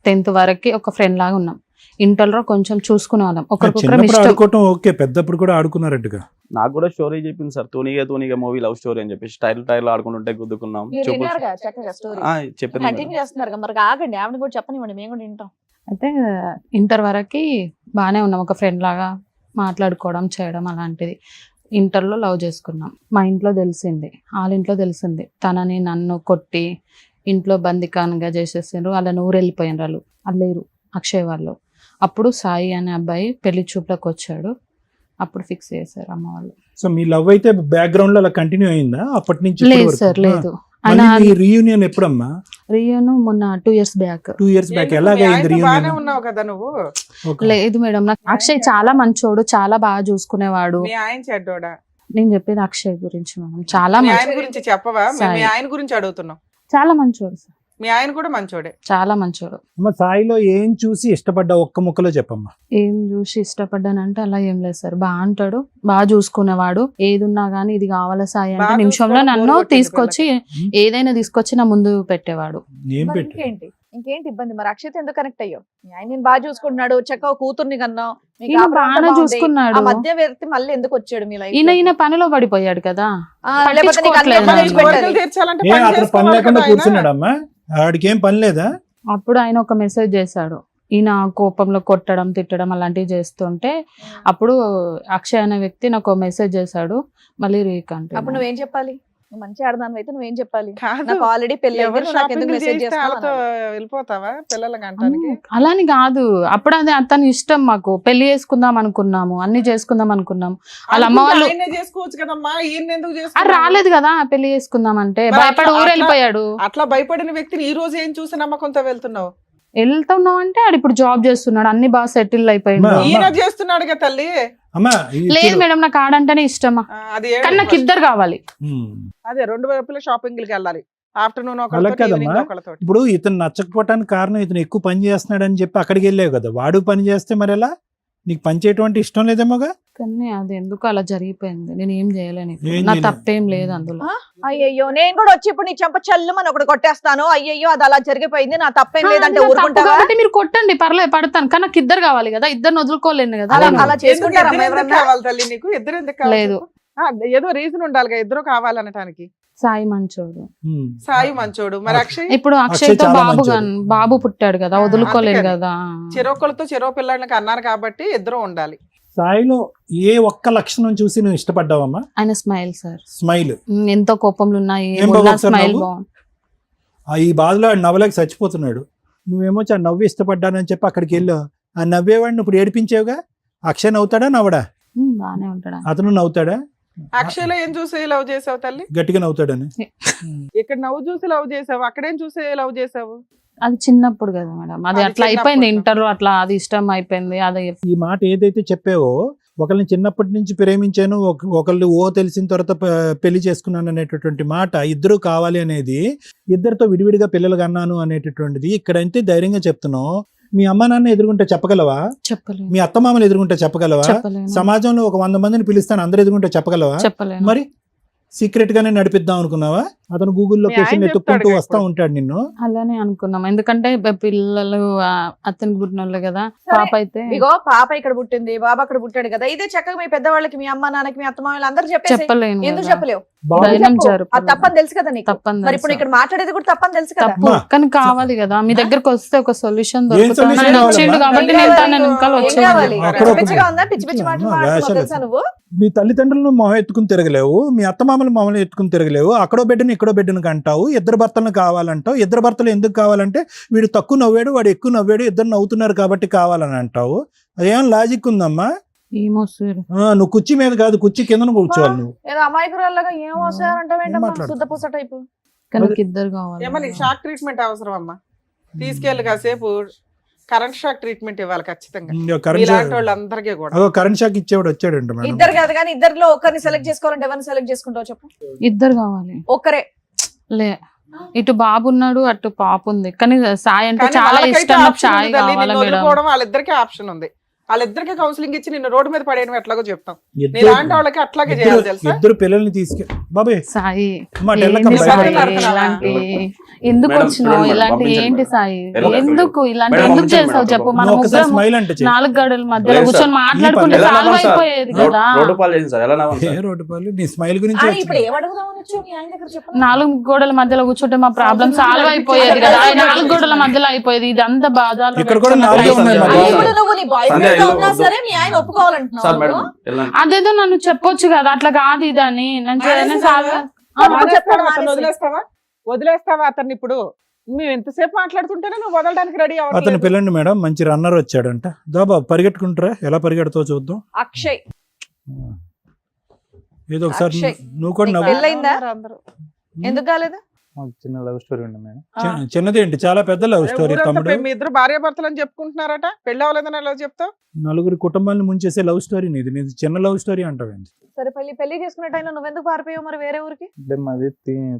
10th వరకు ఒక ఫ్రెండ్ లాగా ఉన్నాం. ఇంటర్ లో కొంచెం చూసుకునే వాళ్ళం, ఒకరికొకరు
చిన్నప్పుడు
ఇష్టం.
ఆడుకోవటం ఓకే, పెద్దప్పుడు కూడా ఆడుకున్నారట్టుగా.
నాకు కూడా స్టోరీ చెప్పింది సార్, తూనిగా మూవీ లవ్ స్టోరీ అని చెప్పేసి టైర్ ఆడుకుంటుంటే గుద్దుకున్నాం.
మీరు విన్నారుగా చక్కగా స్టోరీ,
చెప్పింది.
కంటిన్యూ చేస్తున్నారు. మరి ఆగండి, ఆవిడ కూడా చెప్పనివ్వండి, మేము కూడా వింటాం.
అయితే ఇంటర్ వరకు బాగానే ఉన్నాం, ఒక ఫ్రెండ్ లాగా మాట్లాడుకోవడం, చేయడం అలాంటిది. ఇంటర్లో లవ్ చేసుకున్నాం. మా ఇంట్లో తెలిసింది, వాళ్ళ ఇంట్లో తెలిసింది. తనని నన్ను కొట్టి ఇంట్లో బందికానుగా చేసేసారు. అలా నూరు వెళ్ళిపోయినారు వాళ్ళు, లేరు అక్షయ్ వాళ్ళు. అప్పుడు సాయి అనే అబ్బాయి పెళ్లి చూపులకు వచ్చాడు. అప్పుడు ఫిక్స్ చేశారు అమ్మ వాళ్ళు.
సో మీ లవ్ అయితే బ్యాక్గ్రౌండ్ లో అలా కంటిన్యూ అయిందా అప్పటి నుంచి?
లేదు సార్, లేదు.
రీయూనియన్ ఎప్పుడమ్మా?
రియన్ మొన్న 2 years బ్యాక్.
2 years back. ఎలాగైంది
బాగానే
రీయూనియన్?
ఉన్నావు కదా నువ్వు?
లేదు మేడం, నాకు అక్షయ్ చాలా మంచోడు, చాలా బాగా చూసుకునేవాడు.
మీ ఆయన చెడ్డోడా?
నేను చెప్పేది అక్షయ్ గురించి మేడం. చాలా
మీ ఆయన
మంచి,
గురించి చెప్పవా? మీ
సాయి.
ఆయన గురించి అడుగుతున్నాం.
చాలా మంచోడు సార్,
మీ ఆయన కూడా మంచోడే.
చాలా మంచోడు.
అమ్మ, సాయిలో ఏం చూసి ఇష్టపడ్డా ఒక్క ముక్కలో చెప్పమ్మా.
ఏం చూసి ఇష్టపడ్డానంటే అలా ఏం లేదు సార్. బాగా అంటాడు, బాగా చూసుకునేవాడు. ఏది ఉన్నా గానీ ఇది కావాలా సాయి అంటే
బాగా
నిమిషంలో
చూసుకోవడం
నన్ను
బోర్ కొట్టింది
తీసుకొచ్చి ఏదైనా తీసుకొచ్చి నా ముందు పెట్టేవాడు.
ఏం
మరి
పెట్టు?
ఇంకేంటి ఇబ్బంది? మరి అక్షయ్ ఎందుకు కనెక్ట్ అయ్యో? మీ ఆయన నేను బాగా చూసుకుంటున్నాడు, చక్కగా కూతుర్ని కన్నావు, మీకు
ఈయన
కాపురం అంతా
బాగా
బాగుంది.
చూసుకున్నాడు.
ఆ మధ్య వ్యక్తి మళ్ళీ ఎందుకు వచ్చాడు మీ లైఫ్?
ఈయన పనిలో పడిపోయాడు కదా.
లేకపోతే నీకు అన్ని
పట్టించుకోవట్లేదు
అమ్మాయిలు
నన్ను.
పెట్టాలి.
కోరికలు తీర్చాలంటే
ఏ
పని
అతను పని
చేసుకోవాలి
లేకుండా
కదా ఆయన.
కూర్చున్నాడమ్మా? ఆడికి ఏం పని లేదా?
అప్పుడు ఆయన ఒక మెసేజ్ చేశాడు. ఈయన కోపంలో కొట్టడం, తిట్టడం అలాంటివి చేస్తుంటే అప్పుడు అక్షయ్ అనే వ్యక్తి నాకు మెసేజ్ చేశాడు. మళ్ళీ రీకంటే
అప్పుడు నువ్వేం చెప్పాలి? నువ్వు మంచి ఆడదాని అయితే నువ్వేం చెప్పాలి?
కాదు,
నాకు ఆల్రెడీ పెళ్లి
ఎవరు
అయింది, నాకు ఎందుకు
షాపింగ్
మెసేజ్
చేస్తే వాళ్ళతో
చేస్తావు?
వెళ్ళిపోతావా పిల్లలకి అంటానికి?
అలాని కాదు, అప్పుడు అది అతని ఇష్టం. మాకు పెళ్లి చేసుకుందాం అనుకున్నాము, అన్ని చేసుకుందాం అనుకున్నాము. వాళ్ళ అమ్మ వాళ్ళు
ఆయనే చేసుకోవచ్చు కదమ్మా, ఈయన ఎందుకు
అది
చేసుకున్నావు?
రాలేదు కదా పెళ్లి చేసుకుందాం అంటే,
మరి
భయపడి
అట్లా-
ఊరు వెళ్ళిపోయాడు.
అట్లా భయపడిన వ్యక్తిని ఈ రోజు ఏం చూసి నమ్మకంతో వెళ్తున్నావు?
వెళ్తున్నాం అంటే ఆడు ఇప్పుడు జాబ్ చేస్తున్నాడు, అన్ని బాగా సెటిల్ అయిపోయింది.
అమ్మా.
ఈయన చేస్తున్నాడుగా తల్లి.
అమ్మా
లేదు మేడం, నాకు ఆడంటేనే ఇష్టమా.
అది
కానీ నాకు ఇద్దరు కావాలి.
అదే 2 వైపుల షాపింగ్లకి వెళ్ళాలి. ఆఫ్టర్నూన్
అలా
ఒకళ్ళతో,
కాదమ్మా.
ఈవినింగ్ ఒకళ్ళతో.
ఇప్పుడు ఇతను నచ్చకపోవటానికి కారణం ఇతను ఎక్కువ పని చేస్తున్నాడని చెప్పి అక్కడికి వెళ్ళావు కదా. వాడు పని చేస్తే మరి ఎలా? నీకు పని చేయటం అంటే ఇష్టం లేదేమోగా?
కానీ అది ఎందుకు అలా జరిగిపోయింది, నేను ఏం చేయలేను. ఇప్పుడు
ఏం
నా
చేయలేదు.
తప్పేం లేదు అందులో.
అయ్యయ్యో, నేను కూడా వచ్చి ఇప్పుడు నీ చెంప చల్లుమని ఒకటి కొట్టేస్తాను. అయ్యయ్యో, అది అలా జరిగిపోయింది, నా తప్పేం
ఆ,
లేదంటే
అది నా తప్పు
ఊరుకుంటావా?
కాబట్టి మీరు కొట్టండి, పర్లేదు, పడతాను. కానీ నాకు ఇద్దరు కావాలి కదా, ఇద్దరు వదులుకోలేను కదా.
అలా
అవును.
అలా
ఎందుకు
చేసుకుంటారా
ఇద్దరు ఎందుకు
ఎవరన్నా?
కావాలి తల్లి నీకు? ఇద్దరు ఎందుకు కావాలి?
లేదు.
ఏదో రీజన్ ఉండాలిగా ఇద్దరు కావాలనటానికి.
సాయి మంచోడు.
సాయి మంచోడు. మరి అక్షయ్
ఇప్పుడు
అక్షయ్
అక్షయ్తో
చాలా
బాబు
మంచోడు.
బాబు పుట్టాడు కదా, వదులుకోలేను
అందుకని.
కదా.
చెరోకలతో చెరో పిల్లలకి అన్నారు కాబట్టి ఇద్దరు ఉండాలి.
సాయిలో ఏ ఒక్క లక్షణం చూసి నువ్వు ఇష్టపడ్డావమ్మా?
ఆయన స్మైల్ సార్.
స్మైల్.
ఎంతో కోపంలో ఉన్నా
ఏం బాబు ఒకసారి
స్మైల్
నవ్వు?
బాగుంది.
ఈ బాధలో ఆడు నవ్వలేక చచ్చిపోతున్నాడు. నువ్వేమో ఆ నవ్వు ఇష్టపడ్డానని చెప్పి అక్కడికి వెళ్ళావు. ఆ నవ్వేవాడిని ఇప్పుడు ఏడిపించావుగా. అక్షయ్ నవ్వుతాడా నవ్వడా?
బానే ఉంటాడా?
అతను నవ్వుతాడా?
అక్షయ్లో ఏం చూసి లవ్ చేసావు తల్లి?
గట్టిగా నవ్వుతాడని.
ఇక్కడ నవ్వు చూసి లవ్ చేసావు, అక్కడేం చూసి లవ్ చేసావు?
అది చిన్నప్పుడు కదా మేడం, అది
అది
అట్లా అయిపోయింది.
చిన్నప్పుడు.
ఇంటర్ అట్లా అది ఇష్టం అయిపోయింది. అది
ఈ మాట ఏదైతే చెప్పావో, ఒకళ్ళని చిన్నప్పటి నుంచి ప్రేమించాను, ఒకళ్ళు తెలిసిన తర్వాత పెళ్లి చేసుకున్నాను అనేటటువంటి మాట, ఇద్దరు కావాలి అనేది, ఇద్దరితో విడివిడిగా పిల్లలు కన్నాను అనేటటువంటిది ఇక్కడంతే ధైర్యంగా చెప్తున్నావు. మీ అమ్మ నాన్న ఎదురుగుంటే చెప్పగలవా?
చెప్పలేను.
మీ అత్తమామలు ఎదురుగుంటే చెప్పగలవా?
చెప్పలేను.
సమాజంలో ఒక 100 మందిని పిలుస్తాను అందరు ఎదురుగుంటే చెప్పగలవా?
చెప్పలేను.
మరి సీక్రెట్ గానే నడిపిద్దాం అనుకున్నావా? అతను గూగుల్
మీ
లొకేషన్
ఆయన
ఎత్తుక్కుంటూ
చెప్తాడుగా
వస్తా
ఇప్పుడు.
ఉంటాడు నిన్ను.
అలానే అనుకున్నాం, ఎందుకంటే పిల్లలు అతనికి పుట్టినోళ్ళు కదా.
సరే.
పాప అయితే
ఇగో పాప ఇక్కడ పుట్టింది, బాబు అక్కడ పుట్టాడు కదా, ఇదే చక్కగా మీ పెద్దవాళ్ళకి, మీ అమ్మ నాన్నకి, మీ అత్తమామలు అందరూ చెప్పేసి
చెప్పలేను
ఎందుకు
కదా.
చెప్పలేవు?
బాబు
ధైర్యం
చెప్పు.
జరుపు.
అది తప్పని తెలుసు కదా నీకు.
తప్పని
మరి ఇప్పుడు
తెలుసు.
ఇక్కడ మాట్లాడేది కూడా తప్పని తెలుసు కదా.
తప్పు కానీ కావాలి కదా, మీ దగ్గరకు వస్తే ఒక సొల్యూషన్
ఏం
దొరుకుతుంది.
solution
ఆయన
కావాలమ్మా?
వచ్చిండు కాబట్టి
ఏం
నేను
కావాలి?
తన వెనకాల
ఏం
వచ్చేది.
కావాలి?
అక్కడ
పిచ్చి
ఒక-
పిచ్చిగా ఉందా? పిచ్చి పిచ్చి మాటలు
అమ్మా,
మాట్లాడుతున్నావు
వేషాలు
తెలుసా నువ్వు?
మీ తల్లిదండ్రులను మొహం ఎత్తుకుని తిరగలేవు, మీ అత్తమామలు మొహం ఎత్తుకుని తిరగలేవు, అక్కడో బిడ్డను ఇక్కడో బిడ్డను అంటావు, ఇద్దరు భర్తలను కావాలంటావు. ఇద్దరు భర్తలు ఎందుకు కావాలంటే వీడు తక్కువ నవ్వాడు, వాడు ఎక్కువ నవ్వాడు, ఇద్దరు నవ్వుతున్నారు కాబట్టి కావాలని అంటావు. అదేం లాజిక్ ఉందమ్మా?
ఏమో సార్,
నువ్వు కుర్చీ మీద కాదు, కుర్చీ కింద కూర్చోవాలి నువ్వు.
ఏదో అమాయకురాల్లాగా ఏం వస్తారంటావేంటమ్మా?
మాట్లాడు.
శుద్ధ పూస టైపు.
కానీ నాకు ఇద్దరు కావాలి.
ఏమని షాక్ ట్రీట్మెంట్ అవసరం అమ్మా? తీసుకెళ్ళి కాసేపు కరెంట్ షాక్ ట్రీట్మెంట్ ఇవ్వాలి ఖచ్చితంగా, ఇలాంటి వాళ్ళందరికీ కూడా.
కరెంట్ షాక్ ఇచ్చేవాడు వచ్చాడంట మేడం.
ఇద్దరు కాదు కానీ ఇద్దరిలో ఒకరిని సెలెక్ట్ చేసుకోవాలంటే ఎవరిని సెలెక్ట్ చేసుకుంటావు చెప్పు?
ఇద్దరు కావాలి.
ఒక్కరే.
లే, ఇటు బాబు ఉన్నాడు, అటు పాప ఉంది. కానీ సాయి అంటే
కానీ
చాలా
వాళ్ళకైతే
ఇష్టం. నాకు
ఆప్షన్
సాయి
ఉంది తల్లి,
కావాలా
నిన్ను
మేడం.
వదులుకోవడం వాళ్ళిద్దరికీ ఆప్షన్ ఉంది. వాళ్ళిద్దరికి కౌన్సిలింగ్ ఇచ్చి నిన్ను రోడ్డు మీద పడేయడం ఎట్లాగో చెప్తాం.
ఇద్దరు-
నీలాంటి వాళ్ళకి అట్లాగే చేయాలి తెలుసా?
ఇద్దరు పిల్లల్ని బాబాయ్
సాయి
అమ్మా,
ఏంటి
టెల్లకమ్మ
సాయి?
భయపడుతున్నావా?
ఇలాంటి ఎందుకు
మేడం,
వచ్చినావు?
చూడండి
ఇలాంటి
పంపించండి
ఏంటి
మేడం.
సాయి?
ఎలా
ఎందుకు ఇలాంటి
మేడం,
ఎందుకు
పంపించండి
చేసావు
మేడం.
చెప్పు? మనం
నువ్వు ఒకసారి
ముగ్గురం
స్మైల్ అంటే చెయ్యి.
4 గడుల మధ్యలో
లేదు
కూర్చొని
సార్.
మాట్లాడుకుంటే
ఎలా
సాల్వ్
నవ్వాలి సార్?
అయిపోయేది కదా.
రోడ్డు పాలు చేసింది సార్, ఎలా నవ్వాలి
ఏ
సార్?
రోడ్డు పాలు, నీ స్మైల్ గురించి
ఆ,
వచ్చింది.
ఇప్పుడు ఏమడుగుదామని వచ్చావు మీ ఆయన దగ్గర చెప్పు?
4 గోడల మధ్యలో కూర్చుంటే మా ప్రాబ్లం సాల్వ్ అయిపోయేది కదా. 4 గోడల మధ్యలో అయిపోయేది. ఇదంతా బాధలు.
ఇక్కడ కూడా 4 ఉన్నాయి మా
ఆ,
బాధ.
ఇప్పుడు నువ్వు నీ బాయ్
సంధ్య,
ఫ్రెండ్ గా
ఇల్లు
ఉన్నా
వద్దు.
సరే మీ ఆయన
సార్
ఒప్పుకోవాలంటున్నావు
మేడం
నువ్వు?
వెళ్ళండి.
అదేదో నన్ను చెప్పొచ్చు కదా, అట్లా కాదు ఇదని. నేను ఏదైనా సాల్వ్
చెప్పాడు
అతను
మానేసి.
వదిలేస్తావా అతన్ని? ఇప్పుడు మేము ఎంతసేపు మాట్లాడుతుంటేనే నువ్వు వదలడానికి రెడీ
అతని
అవ్వట్లేదు.
పిల్లండి మేడం, మంచి రన్నర్ వచ్చాడంట. దాబా పరిగెట్టుకుంటారా, ఎలా పరిగెడతావు చూద్దాం.
అక్షయ్
ఏదో ఒకసారి
అక్షయ్,
నువ్వు కూడా
నీకు
నవ్వు.
పెళ్ళయిందా?
అందరూ.
ఎందుకు కాలేదు?
మాకు చిన్న లవ్ స్టోరీ ఉంది మేడం.
చిన్నది ఏంటి, చాలా పెద్ద లవ్ స్టోరీ
ఊరంతా
తమ్ముడు.
మీ ఇద్దరు భార్య భర్తలు అని చెప్పుకుంటున్నారట, పెళ్లి అవ్వలేదని ఎలా చెప్తావు?
నలుగురి కుటుంబాన్ని ముంచేసే లవ్ స్టోరీ నీది. నీది చిన్న లవ్ స్టోరీ అంటావేంటి?
సరే పెళ్లి చేసుకునే టైంలో నువ్వెందుకు పారిపోయావు మరి వేరే ఊరికి?
అంటే మాది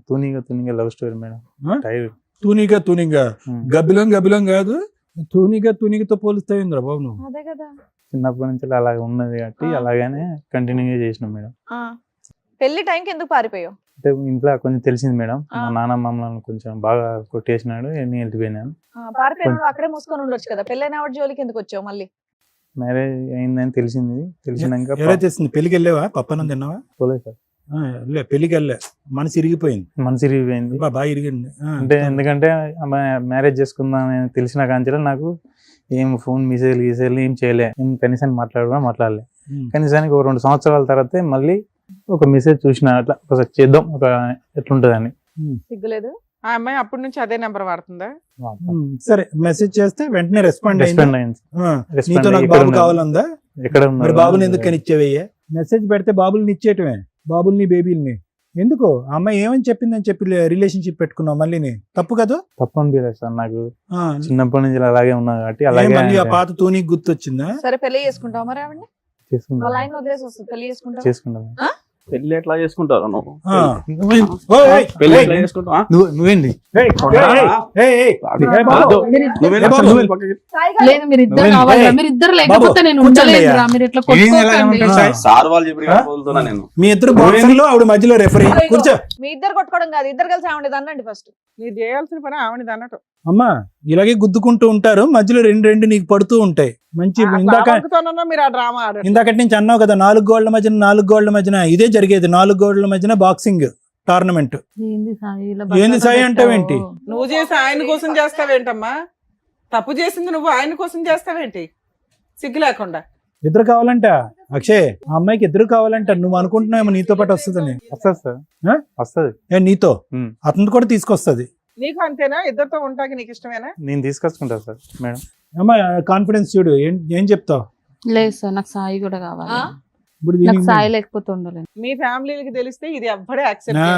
తూనిగా లవ్ స్టోరీ మేడం.
ఆ?
టైర్
తూనిగా గబ్బిలం కాదు, తూనిగతో పోలుస్తావు ఇంద్ర బాబు నువ్వు.
అదే కదా.
చిన్నప్పటి నుంచి అలాగే ఉన్నది కాబట్టి అలాగనే కంటిన్యూగా చేసినాం మేడం.
ఆ, పెళ్లి టైంకి ఎందుకు పారిపోయావు?
అంటే ఇంట్లో కొంచెం తెలిసింది మేడం,
ఆ.
మా నాన్న మమ్మల్ని కొంచెం బాగా కొట్టేసినాడు, నేను వెళ్ళిపోయినాను.
పారిపోయినాడు అక్కడే మూసుకొని ఉండొచ్చు కదా. పెళ్ళైన ఆవిడ జోలికి ఎందుకు వచ్చావు మళ్ళీ?
మ్యారేజ్ అయిందని తెలిసినాక
ఎవరైతే తెస్తుంది? పెళ్లికి వెళ్ళావా? పప్పనం తిన్నావా?
పోలేదు సార్.
పెళ్లికి వెళ్ళా, మనసు ఇరిగిపోయింది.
మనసు ఇరిగిపోయింది.
బాగా ఇరిగింది.
అంటే ఎందుకంటే మ్యారేజ్ చేసుకుందాం అని తెలిసిన కాంచెలో నాకు ఏం ఫోన్ మెసేజ్లు ఏం చేయలే, ఏం కనీసం మాట్లాడలే. కనీసానికి ఒక 2 సంవత్సరాల తర్వాత మళ్ళీ ఒక మెసేజ్ చూసిన, అట్లా ఒకసారి చేద్దాం ఒక ఎట్లుంటదని.
సిగ్గులేదు?
ఆ అమ్మాయి అప్పటి నుంచి అదే నెంబర్ వాడుతుందా?
సరే, మెసేజ్ చేస్తే వెంటనే రెస్పాండ్
రెస్పాండ్ అయింది.
నీతో నాకు బాబు కావాలందా?
ఎక్కడ
మరి
ఉన్నారు?
బాబుని ఎందుకు కనిచ్చేవయ్యా? మెసేజ్ పెడితే బాబుల్ని ఇచ్చేయటమే, బాబుల్ని బేబీల్ని ఎందుకు? ఆ అమ్మాయి ఏమని చెప్పిందని చెప్పి రిలేషన్షిప్ పెట్టుకున్నావు మళ్ళీ, తప్పు కదా?
తప్పు అనిపించలేదు సార్, నాకు
ఆ,
చిన్నప్పటి నుంచి అలాగే ఉన్నా కాబట్టి
ఏ
అలాగే
మళ్ళీ ఆ పాత తూనికి గుర్తొచ్చిందా?
సరే పెళ్లి చేసుకుంటావు మరి ఆవిడని? వాళ్ళ ఆయన వదిలేసి వస్తుంది, పెళ్లి చేసుకుంటావు?
చేసుకుంటాం.
పెళ్లి ఎట్లా చేసుకుంటారు నువ్వు?
ఆ. ఓయ్,
పెళ్లి
ఏయ్,
ఎట్లా చేసుకుంటావా?
నువ్వేంటి
ఏయ్, ఏయ్, ఏయ్, ఏయ్, బాబు.
నువ్వే
ఏ బాబు,
నువ్వే పక్కకి.
సాయి గారు,
లేదు, మీరు ఇద్దరు
నువ్వేంటి?
కావాలి.
ఏయ్,
మీరు ఇద్దరు
బాబు,
లేకపోతే నేను
కూర్చోండి
ఉండలేదురా.
అయ్యా.
మీరు ఇట్లా
ఏం ఎలా
కొట్టుకోకండి.
ఉంటారు సార్?
సార్ వాళ్ళు చెప్పి పోతున్నా నేను.
మీ ఇద్దరు బాక్సర్లు, ఆవిడ మధ్యలో రెఫరీ.
ఇదిగో,
కూర్చో.
మీ ఇద్దరు కొట్టుకోవడం కాదు, ఇద్దరు కలిసి ఆవిడ అనండి ఫస్ట్.
మీరు చేయాల్సిన పని ఆవిడది అన్నట్టు.
అమ్మా, ఇలాగే గుద్దుకుంటూ ఉంటారు, మధ్యలో రెండు నీకు పడుతూ ఉంటాయి. మంచి
మీరు ఆ డ్రామా ఆడారు.
ఇందాకటి నుంచి అన్నావు కదా, 4 గోడల మధ్యన ఇదే జరిగేది. 4 గోడల మధ్యన బాక్సింగ్ టోర్నమెంట్.
ఏంది సాయి ఇలా
ఏంది సాయి అంటావేంటి?
నువ్వు చేసి ఆయన కోసం చేస్తావేంటమ్మా? తప్పు చేసింది నువ్వు ఆయన కోసం చేస్తావేంటి సిగ్గు లేకుండా?
ఇద్దరు కావాలంట అక్షయ్, ఆ అమ్మాయికి ఇద్దరు కావాలంట. నువ్వు అనుకుంటున్నావేమో నీతో పాటు వస్తుందని.
వస్తుంది సార్,
ఆ?
వస్తుంది.
నీతో
ఉమ్.
అతను కూడా తీసుకొస్తుంది.
నీకు అంతేనా? ఇద్దరితో ఉంటాకి నీకు ఇష్టమేనా?
నేను తీసుకొచ్చుకుంటా సార్ మేడం.
అమ్మా, కాన్ఫిడెన్స్ చూడు. ఏం చెప్తావు
లేదు సార్, నాకు సాయి కూడా కావాలి.
ఆ?
ఇప్పుడు
నాకు
దీనికి?
సాయి లేకపోతే ఉండలేను.
మీ ఫ్యామిలీకి తెలిస్తే ఇది ఎవ్వడే యాక్సెప్ట్
ఆ,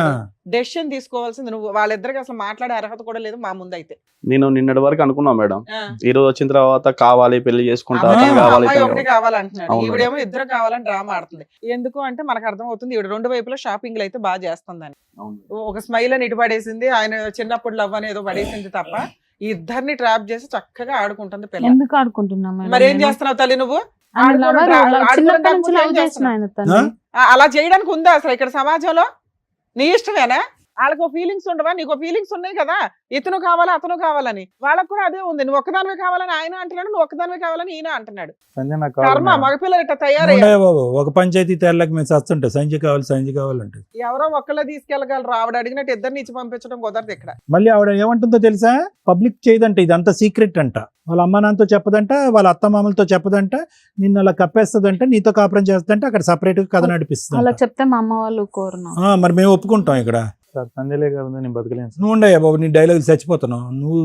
డెసిషన్ తీసుకోవాల్సింది నువ్వు. వాళ్ళిద్దరికి అసలు మాట్లాడే అర్హత కూడా లేదు మా ముందు అయితే.
నేను నిన్నటి వరకు అనుకున్నా మేడం, ఈ రోజు వచ్చిన తర్వాత కావాలి పెళ్లి చేసుకుంటా,
అమ్మాయి
అతను కావాలి,
అమ్మాయి
ఇతను
ఒకటి
కావాలి.
కావాలంటున్నాడు,
అవును.
ఈవిడేమో ఇద్దరు కావాలని డ్రామా ఆడుతుంది. ఎందుకు అంటే మనకు అర్థం అవుతుంది ఈవిడ 2 వైపులా షాపింగ్లు అయితే బాగా చేస్తుందని.
అవును.
ఒక స్మైల్ అని ఇటు పడేసింది, ఆయన చిన్నప్పుడు లవ్ అని ఏదో పడేసింది తప్ప ఈ ఇద్దరిని ట్రాప్ చేసి చక్కగా ఆడుకుంటుంది పిల్ల.
ఎందుకు ఆడుకుంటున్నా మేడం?
మరి ఏం
నేను?
చేస్తున్నావు తల్లి నువ్వు?
ఆయన lover,
ఆడుకోవడం
చిన్నప్పటి
కాకపోతే
నుంచి
ఏం
లవ్ చేసిన
చేస్తున్నావు?
ఆయన తన్ని.
అలా చేయడానికి ఉందా అసలు ఇక్కడ సమాజంలో? నీ ఇష్టమేనా? వాళ్ళకి ఫీలింగ్స్ ఉండవా? నీకు ఫీలింగ్స్ ఉన్నాయి కదా, ఇతను కావాలా అతను కావాలని. వాళ్ళకు కూడా అదే ఉంది. నువ్వు ఒక్కదానివే కావాలని ఆయన అంటున్నాడు, నువ్వు ఒక్కదానివే కావాలని ఈయన అంటున్నాడు.
సంజయ్ నాకు
కర్మ,
కావాలి.
మగపిల్లలు ఇట్లా తయారయ్యారు.
ఉండయా బాబు, ఒక పంచాయతీ తేళ్ళకి మేము చస్తుంటాం, సంజయ్ కావాలంటే.
ఎవరో ఒక్కళ్ళే తీసుకెళ్ళగలరు. ఆవిడ అడిగినట్టు ఇద్దరిని ఇచ్చి పంపించడం కుదరదు ఇక్కడ.
మళ్ళీ ఆవిడ ఏమంటుందో తెలుసా, పబ్లిక్ చేయదంట, ఇదంతా సీక్రెట్ అంట, వాళ్ళ అమ్మ నాన్నతో చెప్పదంట, వాళ్ళ అత్త మామలతో చెప్పదంట, నిన్ను అలా కప్పేస్తుందంట, నీతో కాపురం చేస్తుందంటే అక్కడ సపరేట్ గా కథ
అలా
నడిపిస్తుంది.
చెప్తే మా అమ్మ వాళ్ళు కోరును.
మరి మేము ఒప్పుకుంటాం ఇక్కడ.
సార్ సంజయ్ లేక నేను బతకలేను సార్.
నువ్వు ఉండయా బాబు, నీ డైలాగ్ చచ్చిపోతున్నావు నువ్వు,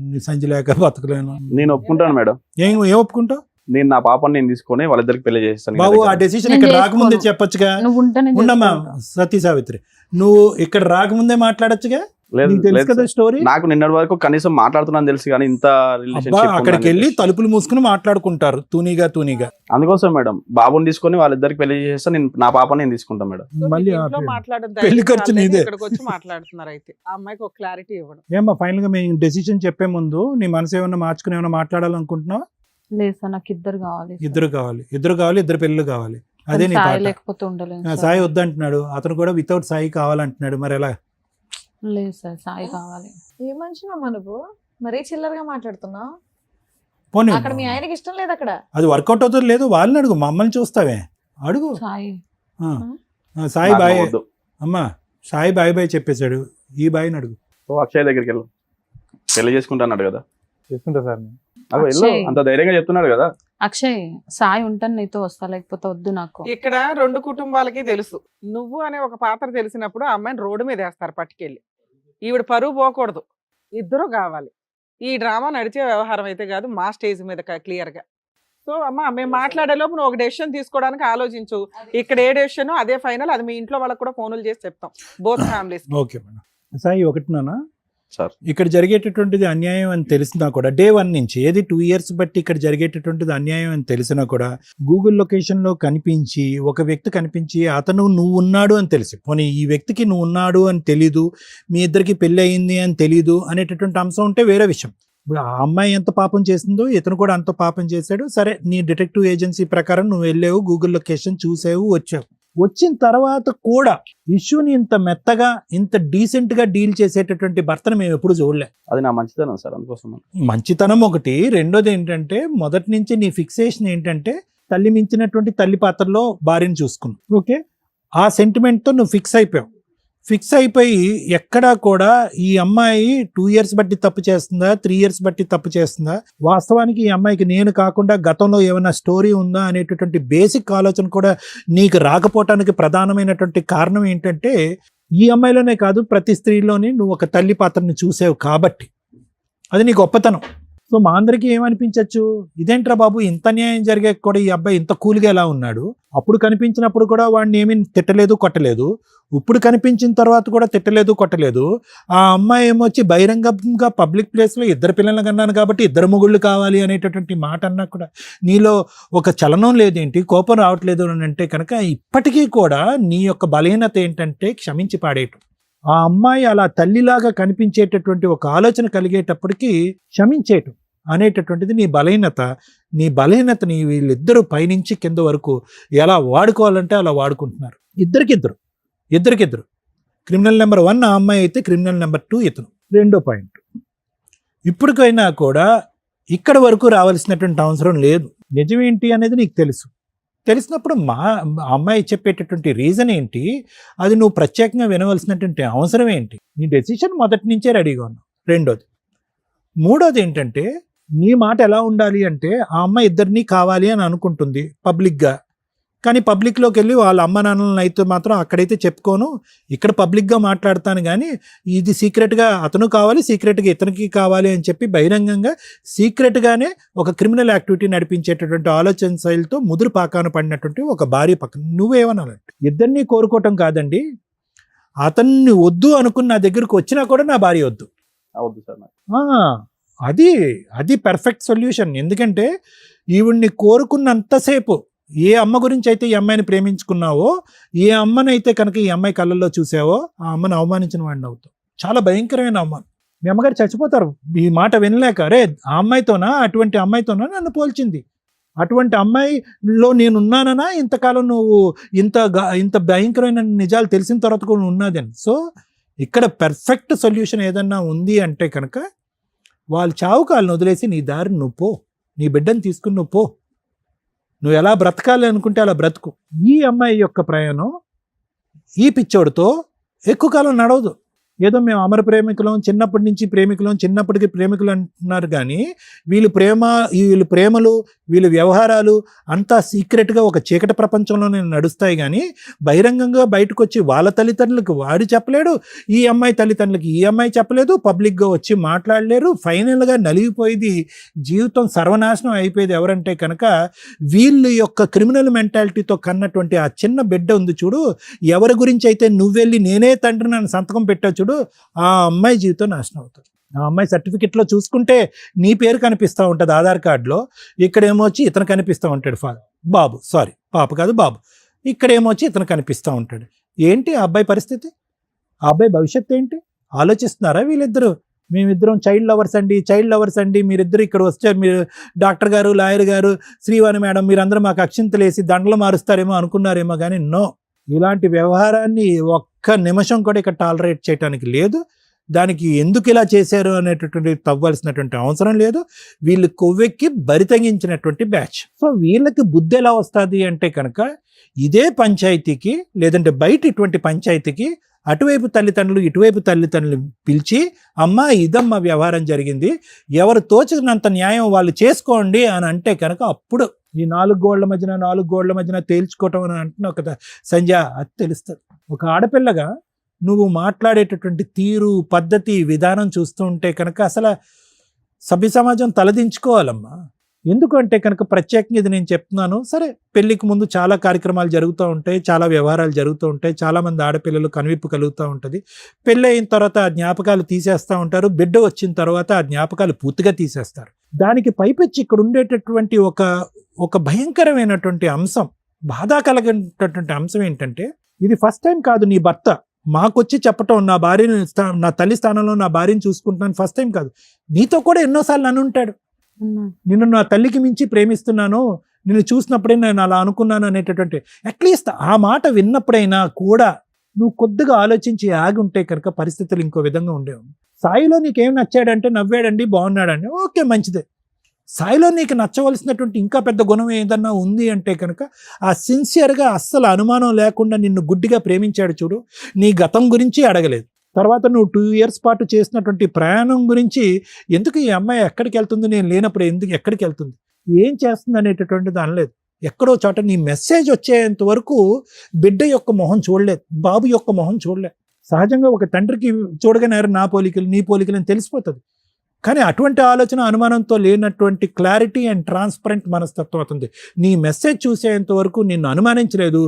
నీ సంచి లేక బతకలేను.
నేను ఒప్పుకుంటాను మేడం.
ఏం ఒప్పుకుంటావు
నేను నా పాపని నేను తీసుకొని వాళ్ళిద్దరికి పెళ్లి చేస్తాను.
బాబు? ఆ డెసిషన్
నేను
ఇక్కడ
చేసుకోను.
రాకముందే చెప్పొచ్చుగా.
నువ్వు ఉంటేనే
ఉండమ్మా
చేసుకుంటా.
సతీ సావిత్రి, నువ్వు ఇక్కడ రాకముందే మాట్లాడొచ్చుగా.
లేదు,
నీకు తెలుసు
లేదు
కదా
సార్.
స్టోరీ.
నాకు నిన్నటి వరకు కనీసం మాట్లాడుతున్నాను తెలుసు, కానీ ఇంత
అబ్బా,
రిలేషన్షిప్
అక్కడికి వెళ్ళి తలుపులు మూసుకుని మాట్లాడుకుంటారు తూనీగా.
అందుకోసం మేడం బాబుని తీసుకొని వాళ్ళిద్దరికి పెళ్లి చేస్తే నేను నా పాపని నేను తీసుకుంటాను మేడం.
సో
మళ్ళీ
మీకు
ఆ
ఇంట్లో
పెళ్లి.
మాట్లాడడం
పెళ్లి
ధైర్యం
ఖర్చు
చాలదని
నీదే.
ఇక్కడికి వచ్చి మాట్లాడుతున్నారు. అయితే ఆ అమ్మాయికి ఒక క్లారిటీ ఇవ్వడం.
ఏమ్మా ఫైనల్ గా మేము డెసిషన్ చెప్పే ముందు నీ మనసు ఏమన్నా మార్చుకుని ఏమన్నా మాట్లాడాలనుకుంటున్నావా?
లేదు సార్, నాకు ఇద్దరు కావాలి సార్.
ఇద్దరు కావాలి, ఇద్దరు పెళ్ళిళ్ళు కావాలి. అదే నీ
సాయి
పాట.
లేకపోతే ఉండలేను
ఆ,
సార్.
సాయి వద్దంటున్నాడు, అతను కూడా వితౌట్ సాయి కావాలంటున్నాడు. మరి ఎలా?
లేదు సార్, సాయి కావాలి.
ఏ మనిషినమ్మా నువ్వు, మరీ చిల్లరగా మాట్లాడుతున్నావు.
పోనీ
అక్కడ మీ ఆయనకి ఇష్టం లేదు అక్కడ.
అది వర్కౌట్ అవుతుంది లేదు, వాళ్ళని అడుగు, మమ్మల్ని చూస్తావే అడుగు.
సాయి
ఆ. సాయి
నాకు
బాయ్
వద్దు.
అమ్మా, సాయి బాయ్ చెప్పేశాడు, ఈ బాయ్ని అడుగు.
ఓ అక్షయ్ దగ్గరికి వెళ్ళు, పెళ్లి చేసుకుంటాన్నాడు కదా.
చేసుకుంటా సార్ నేను.
అవి వెళ్ళు,
అక్షయ్.
అంత ధైర్యంగా చెప్తున్నాడు కదా.
అక్షయ్, సాయి ఉంటాను నీతో వస్తా, లేకపోతే వద్దు నాకు.
ఇక్కడ రెండు కుటుంబాలకి తెలుసు, నువ్వు అనే ఒక పాత్ర తెలిసినప్పుడు ఆ అమ్మాయిని రోడ్డు మీద వేస్తారు పట్టుకెళ్ళి. ఈవిడ పరువు పోకూడదు, ఇద్దరు కావాలి. ఈ డ్రామా నడిచే వ్యవహారం అయితే కాదు, మా స్టేజ్ మీద క్లియర్ గా. సో అమ్మ, మేము మాట్లాడే లోపు నువ్వు ఒక డెసిషన్ తీసుకోవడానికి ఆలోచించు. ఇక్కడ ఏ డెసిషన్ అదే ఫైనల్. అది మీ ఇంట్లో వాళ్ళకి కూడా ఫోన్లు చేసి చెప్తాం, both families.
Okay madam. Sai ఒకటి నాన్న,
సార్
ఇక్కడ జరిగేటటువంటిది అన్యాయం అని తెలిసినా కూడా డే 1 నుంచి, ఏది 2 years బట్టి ఇక్కడ జరిగేటటువంటిది అన్యాయం అని తెలిసినా కూడా గూగుల్ లొకేషన్లో కనిపించి ఒక వ్యక్తి కనిపించి అతను నువ్వు ఉన్నాడు అని తెలిసి, పోనీ ఈ వ్యక్తికి నువ్వు ఉన్నాడు అని తెలీదు, మీ ఇద్దరికి పెళ్ళి అయింది అని తెలీదు అనేటటువంటి అంశం ఉంటే వేరే విషయం. ఇప్పుడు ఆ అమ్మాయి ఎంత పాపం చేసిందో ఇతను కూడా అంత పాపం చేశాడు. సరే, నీ డిటెక్టివ్ ఏజెన్సీ ప్రకారం నువ్వు వెళ్ళావు, గూగుల్ లొకేషన్ చూసావు, వచ్చావు. వచ్చిన తర్వాత కూడా ఇష్యూని ఇంత మెత్తగా ఇంత డీసెంట్ గా డీల్ చేసేటటువంటి భర్తను మేము ఎప్పుడు చూడలే.
అది నా మంచిదనం సార్, అందుకోసం.
మంచితనం ఒకటి. రెండోది ఏంటంటే, మొదటి నుంచి నీ ఫిక్సేషన్ ఏంటంటే తల్లి మించినటువంటి తల్లి పాత్రలో భార్యను చూసుకున్నావు. ఓకే, ఆ సెంటిమెంట్తో నువ్వు ఫిక్స్ అయిపోయి ఎక్కడా కూడా ఈ అమ్మాయి 2 years బట్టి తప్పు చేస్తుందా, 3 years బట్టి తప్పు చేస్తుందా, వాస్తవానికి ఈ అమ్మాయికి నేను కాకుండా గతంలో ఏమైనా స్టోరీ ఉందా అనేటటువంటి బేసిక్ ఆలోచన కూడా నీకు రాకపోవటానికి ప్రధానమైనటువంటి కారణం ఏంటంటే, ఈ అమ్మాయిలోనే కాదు ప్రతి స్త్రీలోని నువ్వు ఒక తల్లి పాత్రని చూసావు కాబట్టి. అది నీ గొప్పతనం. సో మా అందరికీ ఏమనిపించవచ్చు, ఇదేంట్రా బాబు ఇంత న్యాయం జరిగే కూడా ఈ అబ్బాయి ఇంత కూల్గా ఎలా ఉన్నాడు, అప్పుడు కనిపించినప్పుడు కూడా వాడిని ఏమీ తిట్టలేదు కొట్టలేదు, ఇప్పుడు కనిపించిన తర్వాత కూడా తిట్టలేదు కొట్టలేదు. ఆ అమ్మాయి ఏమొచ్చి బహిరంగంగా పబ్లిక్ ప్లేస్లో ఇద్దరు పిల్లలు కన్నాను కాబట్టి ఇద్దరు మొగుళ్ళు కావాలి అనేటటువంటి మాట అన్నా కూడా నీలో ఒక చలనం లేదేంటి, కోపం రావట్లేదు అని అంటే కనుక ఇప్పటికీ కూడా నీ యొక్క బలహీనత ఏంటంటే క్షమించి పాడేయటం. ఆ అమ్మాయి అలా తల్లిలాగా కనిపించేటటువంటి ఒక ఆలోచన కలిగేటప్పటికీ క్షమించేయటం అనేటటువంటిది నీ బలహీనత. నీ బలహీనతని వీళ్ళిద్దరూ పైనుంచి కింద వరకు ఎలా వాడుకోవాలంటే అలా వాడుకుంటున్నారు. ఇద్దరికిద్దరు. క్రిమినల్ నెంబర్ 1 ఆ అమ్మాయి అయితే, క్రిమినల్ నెంబర్ 2 ఇతను. రెండో పాయింట్, ఇప్పటికైనా కూడా ఇక్కడ వరకు రావాల్సినటువంటి అవసరం లేదు. నిజమేంటి అనేది నీకు తెలిసినప్పుడు మా అమ్మాయి చెప్పేటటువంటి రీజన్ ఏంటి, అది నువ్వు ప్రత్యేకంగా వినవలసినటువంటి అవసరం ఏంటి, నీ డెసిషన్ మొదటి నుంచే రెడీగా ఉన్నావు. మూడోది ఏంటంటే, నీ మాట ఎలా ఉండాలి అంటే, ఆ అమ్మాయి ఇద్దరినీ కావాలి అని అనుకుంటుంది పబ్లిక్గా, కానీ పబ్లిక్లోకి వెళ్ళి వాళ్ళ అమ్మ నాన్నలను అయితే మాత్రం అక్కడైతే చెప్పుకోను, ఇక్కడ పబ్లిక్గా మాట్లాడతాను, కానీ ఇది సీక్రెట్గా అతను కావాలి, సీక్రెట్గా ఇతనికి కావాలి అని చెప్పి బహిరంగంగా సీక్రెట్గానే ఒక క్రిమినల్ యాక్టివిటీ నడిపించేటటువంటి ఆలోచన శైలితో ముదురు పాకాన పడినటువంటి ఒక భార్య పక్కన నువ్వేమనాలంటే, ఇద్దరినీ కోరుకోవటం కాదండి, అతన్ని వద్దు అనుకుని నా దగ్గరకు వచ్చినా కూడా నా భార్య వద్దు.
అవద్దు సార్ నాకు.
అది పర్ఫెక్ట్ సొల్యూషన్. ఎందుకంటే ఈవిడ్ని కోరుకున్నంతసేపు ఏ అమ్మ గురించి అయితే ఈ అమ్మాయిని ప్రేమించుకున్నావో, ఏ అమ్మనైతే కనుక ఈ అమ్మాయి కళ్ళల్లో చూసావో, ఆ అమ్మని అవమానించిన వాడిని అవుతావు. చాలా భయంకరమైన అవమానం. మీ అమ్మగారు చచ్చిపోతారు ఈ మాట వినలేక. అరే, ఆ అమ్మాయితోనా, అటువంటి అమ్మాయితోనా నన్ను పోల్చింది, అటువంటి అమ్మాయిలో నేను ఉన్నానన్నా ఇంతకాలం నువ్వు ఇంత భయంకరమైన నిజాలు తెలిసిన తర్వాత కూడా ఉన్నదని. సో ఇక్కడ పర్ఫెక్ట్ సొల్యూషన్ ఏదన్నా ఉంది అంటే కనుక వాళ్ళు చావుకు వాళ్ళని వదిలేసి నీ దారి నువ్వు పో, నీ బిడ్డను తీసుకుని నువ్వు పో, నువ్వు ఎలా బ్రతకాలి అనుకుంటే అలా బ్రతుకు. ఈ అమ్మాయి యొక్క ప్రయాణం ఈ పిచ్చోడితో ఎక్కువ కాలం నడవదు. ఏదో మేము అమర ప్రేమికులం, చిన్నప్పటి నుంచి ప్రేమికులం, చిన్నప్పటికి ప్రేమికులు అంటున్నారు కానీ వీళ్ళు ప్రేమలు వీళ్ళ వ్యవహారాలు అంతా సీక్రెట్గా ఒక చీకటి ప్రపంచంలోనే నడుస్తాయి. కానీ బహిరంగంగా బయటకు వచ్చి వాళ్ళ తల్లిదండ్రులకు వాడు చెప్పలేడు, ఈ అమ్మాయి తల్లిదండ్రులకి ఈ అమ్మాయి చెప్పలేదు, పబ్లిక్గా వచ్చి మాట్లాడలేరు. ఫైనల్గా నలిగిపోయేది, జీవితం సర్వనాశనం అయిపోయేది ఎవరంటే కనుక వీళ్ళ యొక్క క్రిమినల్ మెంటాలిటీతో కన్నటువంటి ఆ చిన్న బిడ్డ ఉంది చూడు, ఎవరి గురించి అయితే నువ్వెళ్ళి నేనే తండ్రి నన్ను సంతకం పెట్టా చూడు, ఆ అమ్మాయి జీవితం నాశనం అవుతుంది. ఆ అమ్మాయి సర్టిఫికెట్లో చూసుకుంటే నీ పేరు కనిపిస్తూ ఉంటుంది ఆధార్ కార్డులో, ఇక్కడేమో వచ్చి ఇతను కనిపిస్తూ ఉంటాడు పాప కాదు బాబు, ఇక్కడేమో వచ్చి ఇతను కనిపిస్తూ ఉంటాడు. ఏంటి ఆ అబ్బాయి పరిస్థితి, ఆ అబ్బాయి భవిష్యత్తు ఏంటి ఆలోచిస్తున్నారా వీళ్ళిద్దరూ? మేమిద్దరం చైల్డ్ లవర్స్ అండి, మీరిద్దరు ఇక్కడ వచ్చారు, మీరు డాక్టర్ గారు, లాయర్ గారు, శ్రీవాణి మేడం, మీరందరూ మాకు అక్షింతలు వేసి దండలు మారుస్తారేమో అనుకున్నారేమో కానీ నో, ఇలాంటి వ్యవహారాన్ని ఒక్క నిమిషం కూడా ఇక్కడ టాలరేట్ చేయడానికి లేదు. దానికి ఎందుకు ఇలా చేశారు అనేటటువంటి తవ్వాల్సినటువంటి అవసరం లేదు. వీళ్ళు కొవ్వెక్కి బరితగించినటువంటి బ్యాచ్. సో వీళ్ళకి బుద్ధి ఎలా వస్తుంది అంటే కనుక ఇదే పంచాయతీకి లేదంటే బయట ఇటువంటి పంచాయతీకి అటువైపు తల్లిదండ్రులు ఇటువైపు తల్లిదండ్రులు పిలిచి అమ్మా ఇదమ్మా వ్యవహారం జరిగింది, ఎవరు తోచినంత న్యాయం వాళ్ళు చేసుకోండి అని అంటే కనుక అప్పుడు ఈ నాలుగు గోళ్ల మధ్యన తేల్చుకోవటం అని అంటున్నావు కదా సంజయ్, అది తెలుస్తుంది. ఒక ఆడపిల్లగా నువ్వు మాట్లాడేటటువంటి తీరు, పద్ధతి, విధానం చూస్తూ ఉంటే కనుక అసలు సభ్య సమాజం తలదించుకోవాలమ్మా. ఎందుకంటే కనుక ప్రత్యేకంగా ఇది నేను చెప్తున్నాను. సరే, పెళ్లికి ముందు చాలా కార్యక్రమాలు జరుగుతూ ఉంటాయి, చాలా వ్యవహారాలు జరుగుతూ ఉంటాయి, చాలామంది ఆడపిల్లలు కనువిప్పు కలుగుతూ ఉంటుంది. పెళ్ళి అయిన తర్వాత ఆ జ్ఞాపకాలు తీసేస్తూ ఉంటారు, బిడ్డ వచ్చిన తర్వాత ఆ జ్ఞాపకాలు పూర్తిగా తీసేస్తారు. దానికి పైపెచ్చి ఇక్కడ ఉండేటటువంటి ఒక భయంకరమైనటువంటి అంశం, బాధ కలిగినటువంటి అంశం ఏంటంటే ఇది ఫస్ట్ టైం కాదు నీ భర్త మాకొచ్చి చెప్పటం, నా భార్యని, నా తల్లి స్థానంలో నా భార్యని చూసుకుంటున్నాను ఫస్ట్ టైం కాదు, నీతో కూడా ఎన్నోసార్లు అని ఉంటాడు. నిన్ను నా తల్లికి మించి ప్రేమిస్తున్నాను, నిన్ను చూసినప్పుడే నేను అలా అనుకున్నాను అనేటటువంటి అట్లీస్ట్ ఆ మాట విన్నప్పుడైనా కూడా నువ్వు కొద్దిగా ఆలోచించి ఆగి ఉంటే కనుక పరిస్థితులు ఇంకో విధంగా ఉండేవి. సాయిలో నీకేం నచ్చాడంటే నవ్వాడండి, బాగున్నాడండి, ఓకే మంచిదే. సాయిలో నీకు నచ్చవలసినటువంటి ఇంకా పెద్ద గుణం ఏదన్నా ఉంది అంటే కనుక ఆ సిన్సియర్గా అస్సలు అనుమానం లేకుండా నిన్ను గుడ్డిగా ప్రేమించాడు చూడు, నీ గతం గురించి అడగలేదు. తర్వాత నువ్వు 2 years పాటు చేసినటువంటి ప్రయాణం గురించి, ఎందుకు ఈ అమ్మాయి ఎక్కడికి వెళ్తుంది, నేను లేనప్పుడు ఎందుకు ఎక్కడికి వెళ్తుంది, ఏం చేస్తుంది అనేటటువంటిది అనలేదు. ఎక్కడో చోట నీ మెసేజ్ వచ్చేంత వరకు బిడ్డ యొక్క మొహం చూడలేదు, బాబు యొక్క మొహం చూడలేదు. సహజంగా ఒక తండ్రికి చూడగానే నా పోలికలు నీ పోలికలు అని తెలిసిపోతుంది. కానీ అటువంటి ఆలోచన అనుమానంతో లేనటువంటి క్లారిటీ అండ్ ట్రాన్స్పరెంట్ మనస్తత్వం అవుతుంది. నీ మెసేజ్ చూసేంత వరకు నిన్ను అనుమానించలేదు,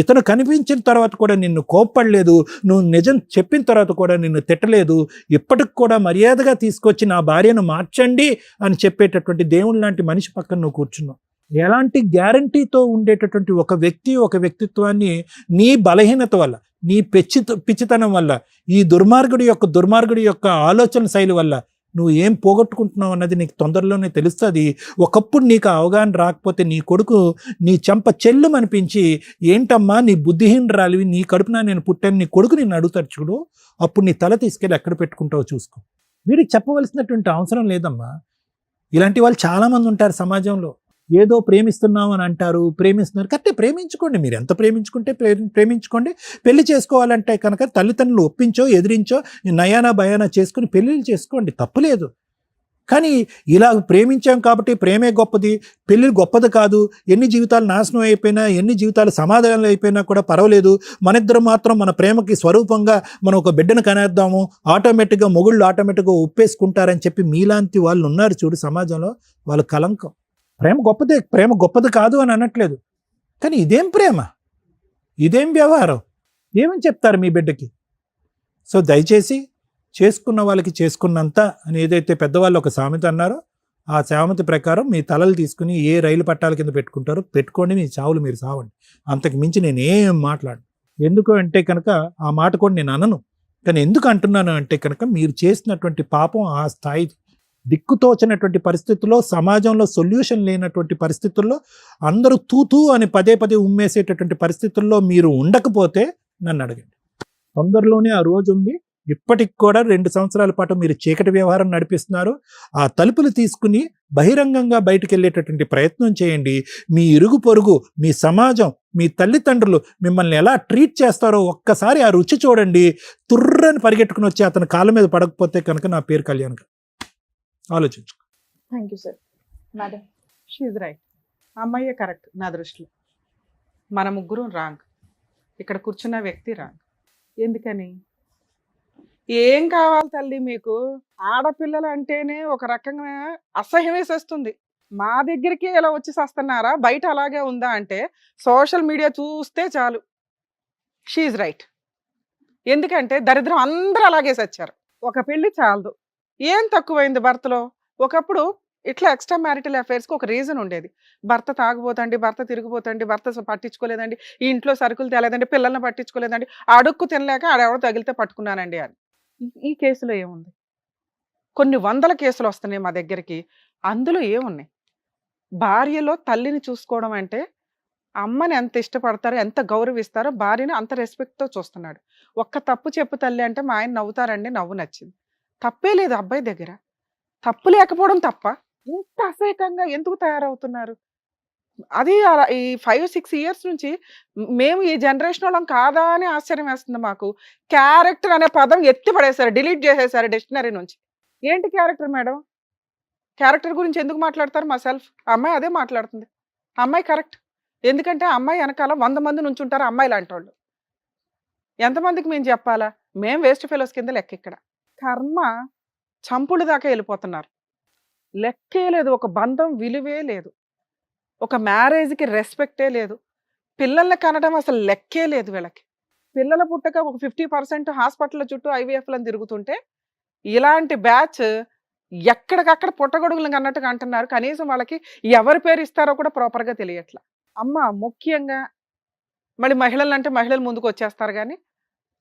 ఇతను కనిపించిన తర్వాత కూడా నిన్ను కోప్పడలేదు, నువ్వు నిజం చెప్పిన తర్వాత కూడా నిన్ను తిట్టలేదు, ఇప్పటికి కూడా మర్యాదగా తీసుకొచ్చి నా భార్యను మార్చండి అని చెప్పేటటువంటి దేవుని లాంటి మనిషి పక్కన నువ్వు కూర్చున్నావు. ఎలాంటి గ్యారంటీతో ఉండేటటువంటి ఒక వ్యక్తిత్వాన్ని నీ బలహీనత వల్ల, నీ పిచ్చితనం వల్ల, ఈ దుర్మార్గుడి యొక్క ఆలోచన శైలి వల్ల నువ్వు ఏం పోగొట్టుకుంటున్నావు అన్నది నీకు తొందరలోనే తెలుస్తుంది. ఒకప్పుడు నీకు అవగాహన రాకపోతే నీ కొడుకు నీ చెంప చెల్లు అనిపించి, ఏంటమ్మా నీ బుద్ధిహీనరాలివి, నీ కడుపున నేను పుట్టాను, నీ కొడుకు నిన్ను అడుగుతాడు చూడు, అప్పుడు నీ తల తీసుకెళ్ళి ఎక్కడ పెట్టుకుంటావో చూసుకో. వీడికి చెప్పవలసినటువంటి అవసరం లేదమ్మా. ఇలాంటి వాళ్ళు చాలామంది ఉంటారు సమాజంలో. ఏదో ప్రేమిస్తున్నాం అని అంటారు, ప్రేమిస్తున్నారు, కరెక్టే, ప్రేమించుకోండి, మీరు ఎంత ప్రేమించుకుంటే ప్రేమించుకోండి. పెళ్లి చేసుకోవాలంటే కనుక తల్లిదండ్రులు ఒప్పించో ఎదిరించో నయానా భయానా చేసుకుని పెళ్ళిళ్ళు చేసుకోండి, తప్పులేదు. కానీ ఇలా ప్రేమించాం కాబట్టి ప్రేమే గొప్పది, పెళ్ళి గొప్పది కాదు, ఎన్ని జీవితాలు నాశనం అయిపోయినా, ఎన్ని జీవితాలు సమాధానాలు అయిపోయినా కూడా పర్వాలేదు, మన ఇద్దరు మాత్రం మన ప్రేమకి స్వరూపంగా మనం ఒక బిడ్డను కనేద్దాము, ఆటోమేటిక్గా మొగుళ్ళు ఆటోమేటిక్గా ఒప్పేసుకుంటారని చెప్పి మీలాంటి వాళ్ళు ఉన్నారు చూడు సమాజంలో, వాళ్ళు కలంకం. ప్రేమ గొప్పది కాదు అని అనట్లేదు, కానీ ఇదేం ప్రేమ, ఇదేం వ్యవహారం, ఏమని చెప్తారు మీ బిడ్డకి? సో దయచేసి చేసుకున్న వాళ్ళకి చేసుకున్నంత అని ఏదైతే పెద్దవాళ్ళు ఒక సామెత అన్నారో, ఆ సామెత ప్రకారం మీ తలలు తీసుకుని ఏ రైలు పట్టాల కింద పెట్టుకుంటారో పెట్టుకోండి, మీ చావులు మీరు సావండి. అంతకు మించి నేనేం మాట్లాడను. ఎందుకు అంటే కనుక ఆ మాట కూడా నేను అనను, కానీ ఎందుకు అంటున్నాను అంటే కనుక మీరు చేసినటువంటి పాపం ఆ స్థాయి, దిక్కుతోచినటువంటి పరిస్థితుల్లో, సమాజంలో సొల్యూషన్ లేనటువంటి పరిస్థితుల్లో, అందరూ తూతూ అని పదే పదే ఉమ్మేసేటటువంటి పరిస్థితుల్లో మీరు ఉండకపోతే నన్ను అడగండి. తొందరలోనే ఆ రోజు ఉంది. ఇప్పటికి కూడా 2 సంవత్సరాల పాటు మీరు చీకటి వ్యవహారం నడిపిస్తున్నారు. ఆ తలుపులు తీసుకుని బహిరంగంగా బయటికి వెళ్ళేటటువంటి ప్రయత్నం చేయండి. మీ ఇరుగు పొరుగు, మీ సమాజం, మీ తల్లిదండ్రులు మిమ్మల్ని ఎలా ట్రీట్ చేస్తారో ఒక్కసారి ఆ రుచి చూడండి. తుర్రని పరిగెట్టుకుని వచ్చి అతని కాళ్ళ మీద పడకపోతే కనుక నా పేరు కళ్యాణ్. ఆలోచించు.
Thank you sir. Madam,
she's right. అమ్మాయే కరెక్ట్ నా దృష్టిలో. మన ముగ్గురు రాంగ్. ఇక్కడ కూర్చున్న వ్యక్తి రాంగ్. ఎందుకని? ఏం కావాలి తల్లి మీకు? ఆడపిల్లలు అంటేనే ఒక రకంగా అసహ్యం వేసేస్తుంది. మా దగ్గరికి ఇలా వచ్చి వస్తున్నారా, బయట అలాగే ఉందా అంటే సోషల్ మీడియా చూస్తే చాలు. She's right. ఎందుకంటే దరిద్రం అందరూ అలాగే సచ్చారు. ఒక పెళ్లి చాలదు. ఏం తక్కువైంది భర్తలో? ఒకప్పుడు ఇట్లా ఎక్స్ట్రా మ్యారిటల్ అఫైర్స్కి ఒక రీజన్ ఉండేది. భర్త తాగుపోతండి, భర్త తిరిగిపోతండి, భర్త పట్టించుకోలేదండి, ఈ ఇంట్లో సరుకులు తేలేదండి, పిల్లల్ని పట్టించుకోలేదండి, అడుక్కు తినలేక ఆడెవడో తగిలితే పట్టుకున్నానండి అని. ఈ కేసులో ఏముంది? కొన్ని వందల కేసులు వస్తున్నాయి మా దగ్గరికి. అందులో ఏమున్నాయి? భార్యలో తల్లిని చూసుకోవడం అంటే అమ్మని ఎంత ఇష్టపడతారో, ఎంత గౌరవిస్తారో భార్యని అంత రెస్పెక్ట్తో చూస్తున్నాడు. ఒక్క తప్పు చెప్పు తల్లి అంటే మా ఆయన నవ్వుతారండి, నవ్వు నచ్చింది. తప్పే లేదు అబ్బాయి దగ్గర. తప్పు లేకపోవడం తప్ప ఇంత అసహ్యకంగా ఎందుకు తయారవుతున్నారు? అది ఈ 5-6 ఇయర్స్ నుంచి మేము ఈ జనరేషన్ వాళ్ళం కాదా అని ఆశ్చర్యం వేస్తుంది మాకు. క్యారెక్టర్ అనే పదం ఎత్తి పడేశారు, డిలీట్ చేసేసారు డిక్షనరీ నుంచి. ఏంటి క్యారెక్టర్ మేడం? క్యారెక్టర్ గురించి ఎందుకు మాట్లాడతారు? మా సెల్ఫ్ అమ్మాయి అదే మాట్లాడుతుంది. అమ్మాయి కరెక్ట్. ఎందుకంటే అమ్మాయి వెనకాల 100 మంది నుంచి ఉంటారు అమ్మాయి లాంటి వాళ్ళు. ఎంతమందికి మేము చెప్పాలా? మేము వేస్ట్ ఫెలోస్ కింద లెక్క. ఇక్కడ కర్మ చంపుడు దాకా వెళ్ళిపోతున్నారు. లెక్కే లేదు. ఒక బంధం విలువే లేదు. ఒక మ్యారేజ్కి రెస్పెక్టే లేదు. పిల్లల్ని కనడం అసలు లెక్కే లేదు వీళ్ళకి. పిల్లల పుట్టక ఒక 50% హాస్పిటల్ చుట్టూ ఐవీఎఫ్లను తిరుగుతుంటే ఇలాంటి బ్యాచ్ ఎక్కడికక్కడ పుట్టగొడుగులను అన్నట్టుగా అంటున్నారు. కనీసం వాళ్ళకి ఎవరి పేరు ఇస్తారో కూడా ప్రాపర్గా తెలియట్లా. అమ్మ ముఖ్యంగా మళ్ళీ మహిళలు అంటే మహిళలు ముందుకు వచ్చేస్తారు కానీ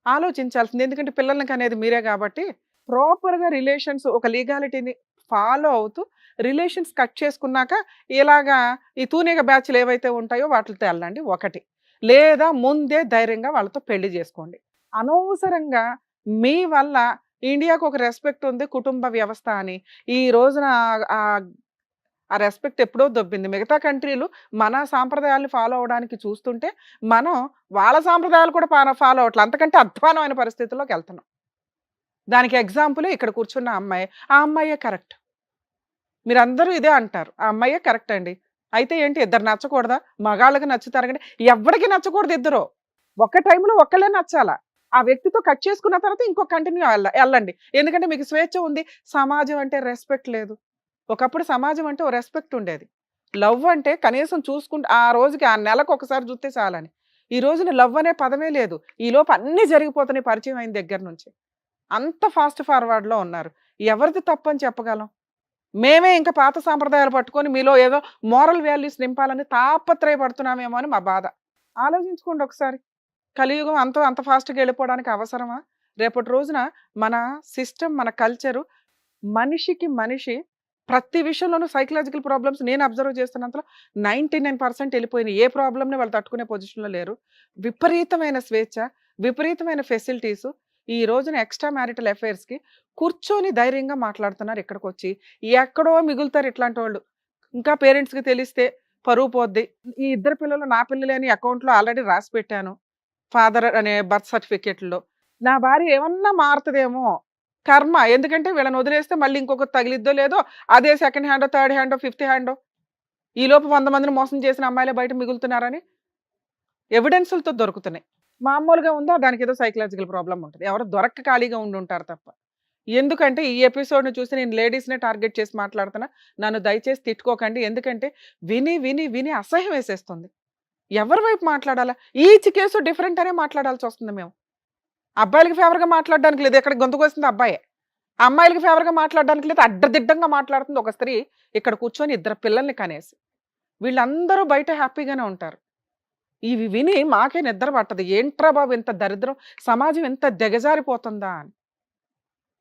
ఆలోచించాల్సింది. ఎందుకంటే పిల్లలకి అనేది మీరే కాబట్టి ప్రాపర్గా రిలేషన్స్ ఒక లీగాలిటీని ఫాలో అవుతూ రిలేషన్స్ కట్ చేసుకున్నాక ఇలాగా ఈ తూనిగ బ్యాచ్లు ఏవైతే ఉంటాయో వాటితో వెళ్ళండి. ఒకటి, లేదా ముందే ధైర్యంగా వాళ్ళతో పెళ్లి చేసుకోండి. అనవసరంగా మీ వల్ల ఇండియాకు ఒక రెస్పెక్ట్ ఉంది కుటుంబ వ్యవస్థ అని ఈ రోజున ఆ రెస్పెక్ట్ ఎప్పుడో దొబ్బింది. మిగతా కంట్రీలు మన సాంప్రదాయాలను ఫాలో అవడానికి చూస్తుంటే మనం వాళ్ళ సాంప్రదాయాలు కూడా ఫాలో అవట్లేదు. అంతకంటే అధ్వానమైన పరిస్థితుల్లోకి వెళ్తున్నాం. దానికి ఎగ్జాంపుల్ ఇక్కడ కూర్చున్న అమ్మాయి. ఆ అమ్మాయే కరెక్ట్. మీరందరూ ఇదే అంటారు, ఆ అమ్మాయే కరెక్ట్ అండి. అయితే ఏంటి, ఇద్దరు నచ్చకూడదా? మగాళ్ళకి నచ్చుతారు కానీ ఎవరికి నచ్చకూడదు. ఇద్దరు ఒక్క టైంలో ఒక్కళ్ళే నచ్చాలా. ఆ వ్యక్తితో కట్ చేసుకున్న తర్వాత ఇంకో కంటిన్యూ వెళ్ళండి. ఎందుకంటే మీకు స్వేచ్ఛ ఉంది. సమాజం అంటే రెస్పెక్ట్ లేదు. ఒకప్పుడు సమాజం అంటే ఓ రెస్పెక్ట్ ఉండేది. లవ్ అంటే కనీసం చూసుకుంటే ఆ రోజుకి ఆ నెలకు ఒకసారి చూస్తే చాలని. ఈ రోజున లవ్ అనే పదమే లేదు. ఈ లోపు అన్నీ జరిగిపోతున్నాయి పరిచయం అయిన దగ్గర నుంచి. అంత ఫాస్ట్ ఫార్వర్డ్లో ఉన్నారు. ఎవరిది తప్పు అని చెప్పగలం? మేమే ఇంకా పాత సాంప్రదాయాలు పట్టుకొని మీలో ఏదో మోరల్ వాల్యూస్ నింపాలని తాపత్రయపడుతున్నామేమో అని మా బాధ. ఆలోచించుకోండి ఒకసారి. కలియుగం అంత ఫాస్ట్గా వెళ్ళిపోవడానికి అవసరమా? రేపటి రోజున మన సిస్టమ్, మన కల్చరు, మనిషికి మనిషి ప్రతి విషయంలోనూ సైకలాజికల్ ప్రాబ్లమ్స్ నేను అబ్జర్వ్ చేస్తున్నంతలో 99% వెళ్ళిపోయినాయి. ఏ ప్రాబ్లమ్ని వాళ్ళు తట్టుకునే పొజిషన్లో లేరు. విపరీతమైన స్వేచ్ఛ, విపరీతమైన ఫెసిలిటీసు. ఈ రోజున ఎక్స్ట్రా మ్యారిటల్ అఫైర్స్కి కూర్చొని ధైర్యంగా మాట్లాడుతున్నారు. ఇక్కడికి వచ్చి ఎక్కడో మిగులుతారు ఇట్లాంటి వాళ్ళు. ఇంకా పేరెంట్స్కి తెలిస్తే పరువు పోద్ది. ఈ ఇద్దరు పిల్లలు నా పిల్లలే అని అకౌంట్లో ఆల్రెడీ రాసి పెట్టాను ఫాదర్ అనే బర్త్ సర్టిఫికేట్లో. నా భార్య ఏమన్నా మారుతుందేమో కర్మ. ఎందుకంటే వీళ్ళని వదిలేస్తే మళ్ళీ ఇంకొకటి తగిలిద్దో లేదో, అదే సెకండ్ హ్యాండో, థర్డ్ హ్యాండో, ఫిఫ్త్ హ్యాండో. ఈలోపు 100 మందిని మోసం చేసిన అమ్మాయిలే బయట మిగులుతున్నారని ఎవిడెన్సులతో దొరుకుతున్నాయి. మామూలుగా ఉందా, దానికి ఏదో సైకలాజికల్ ప్రాబ్లం ఉంటుంది. ఎవరు దొరక్క ఖాళీగా ఉండి ఉంటారు తప్ప. ఎందుకంటే ఈ ఎపిసోడ్ని చూసి నేను లేడీస్నే టార్గెట్ చేసి మాట్లాడుతున్నా. నన్ను దయచేసి తిట్టుకోకండి. ఎందుకంటే విని విని విని అసహ్యం వేసేస్తుంది. ఎవరి వైపు మాట్లాడాలా? ఈచ్ కేసు డిఫరెంట్ అనే మాట్లాడాల్సి వస్తుంది. మేము అబ్బాయిలకి ఫేవర్గా మాట్లాడడానికి లేదు, ఇక్కడ గొంతుకొస్తుంది అబ్బాయే. అమ్మాయిలకి ఫేవర్గా మాట్లాడడానికి లేదు, అడ్డదిడ్డంగా మాట్లాడుతుంది ఒక స్త్రీ ఇక్కడ కూర్చొని 2 పిల్లల్ని కనేసి. వీళ్ళందరూ బయట హ్యాపీగానే ఉంటారు. ఇవి విని మాకే నిద్ర పట్టదు. ఏంట్రా బాబు ఇంత దరిద్రం, సమాజం ఎంత దిగజారిపోతుందా అని.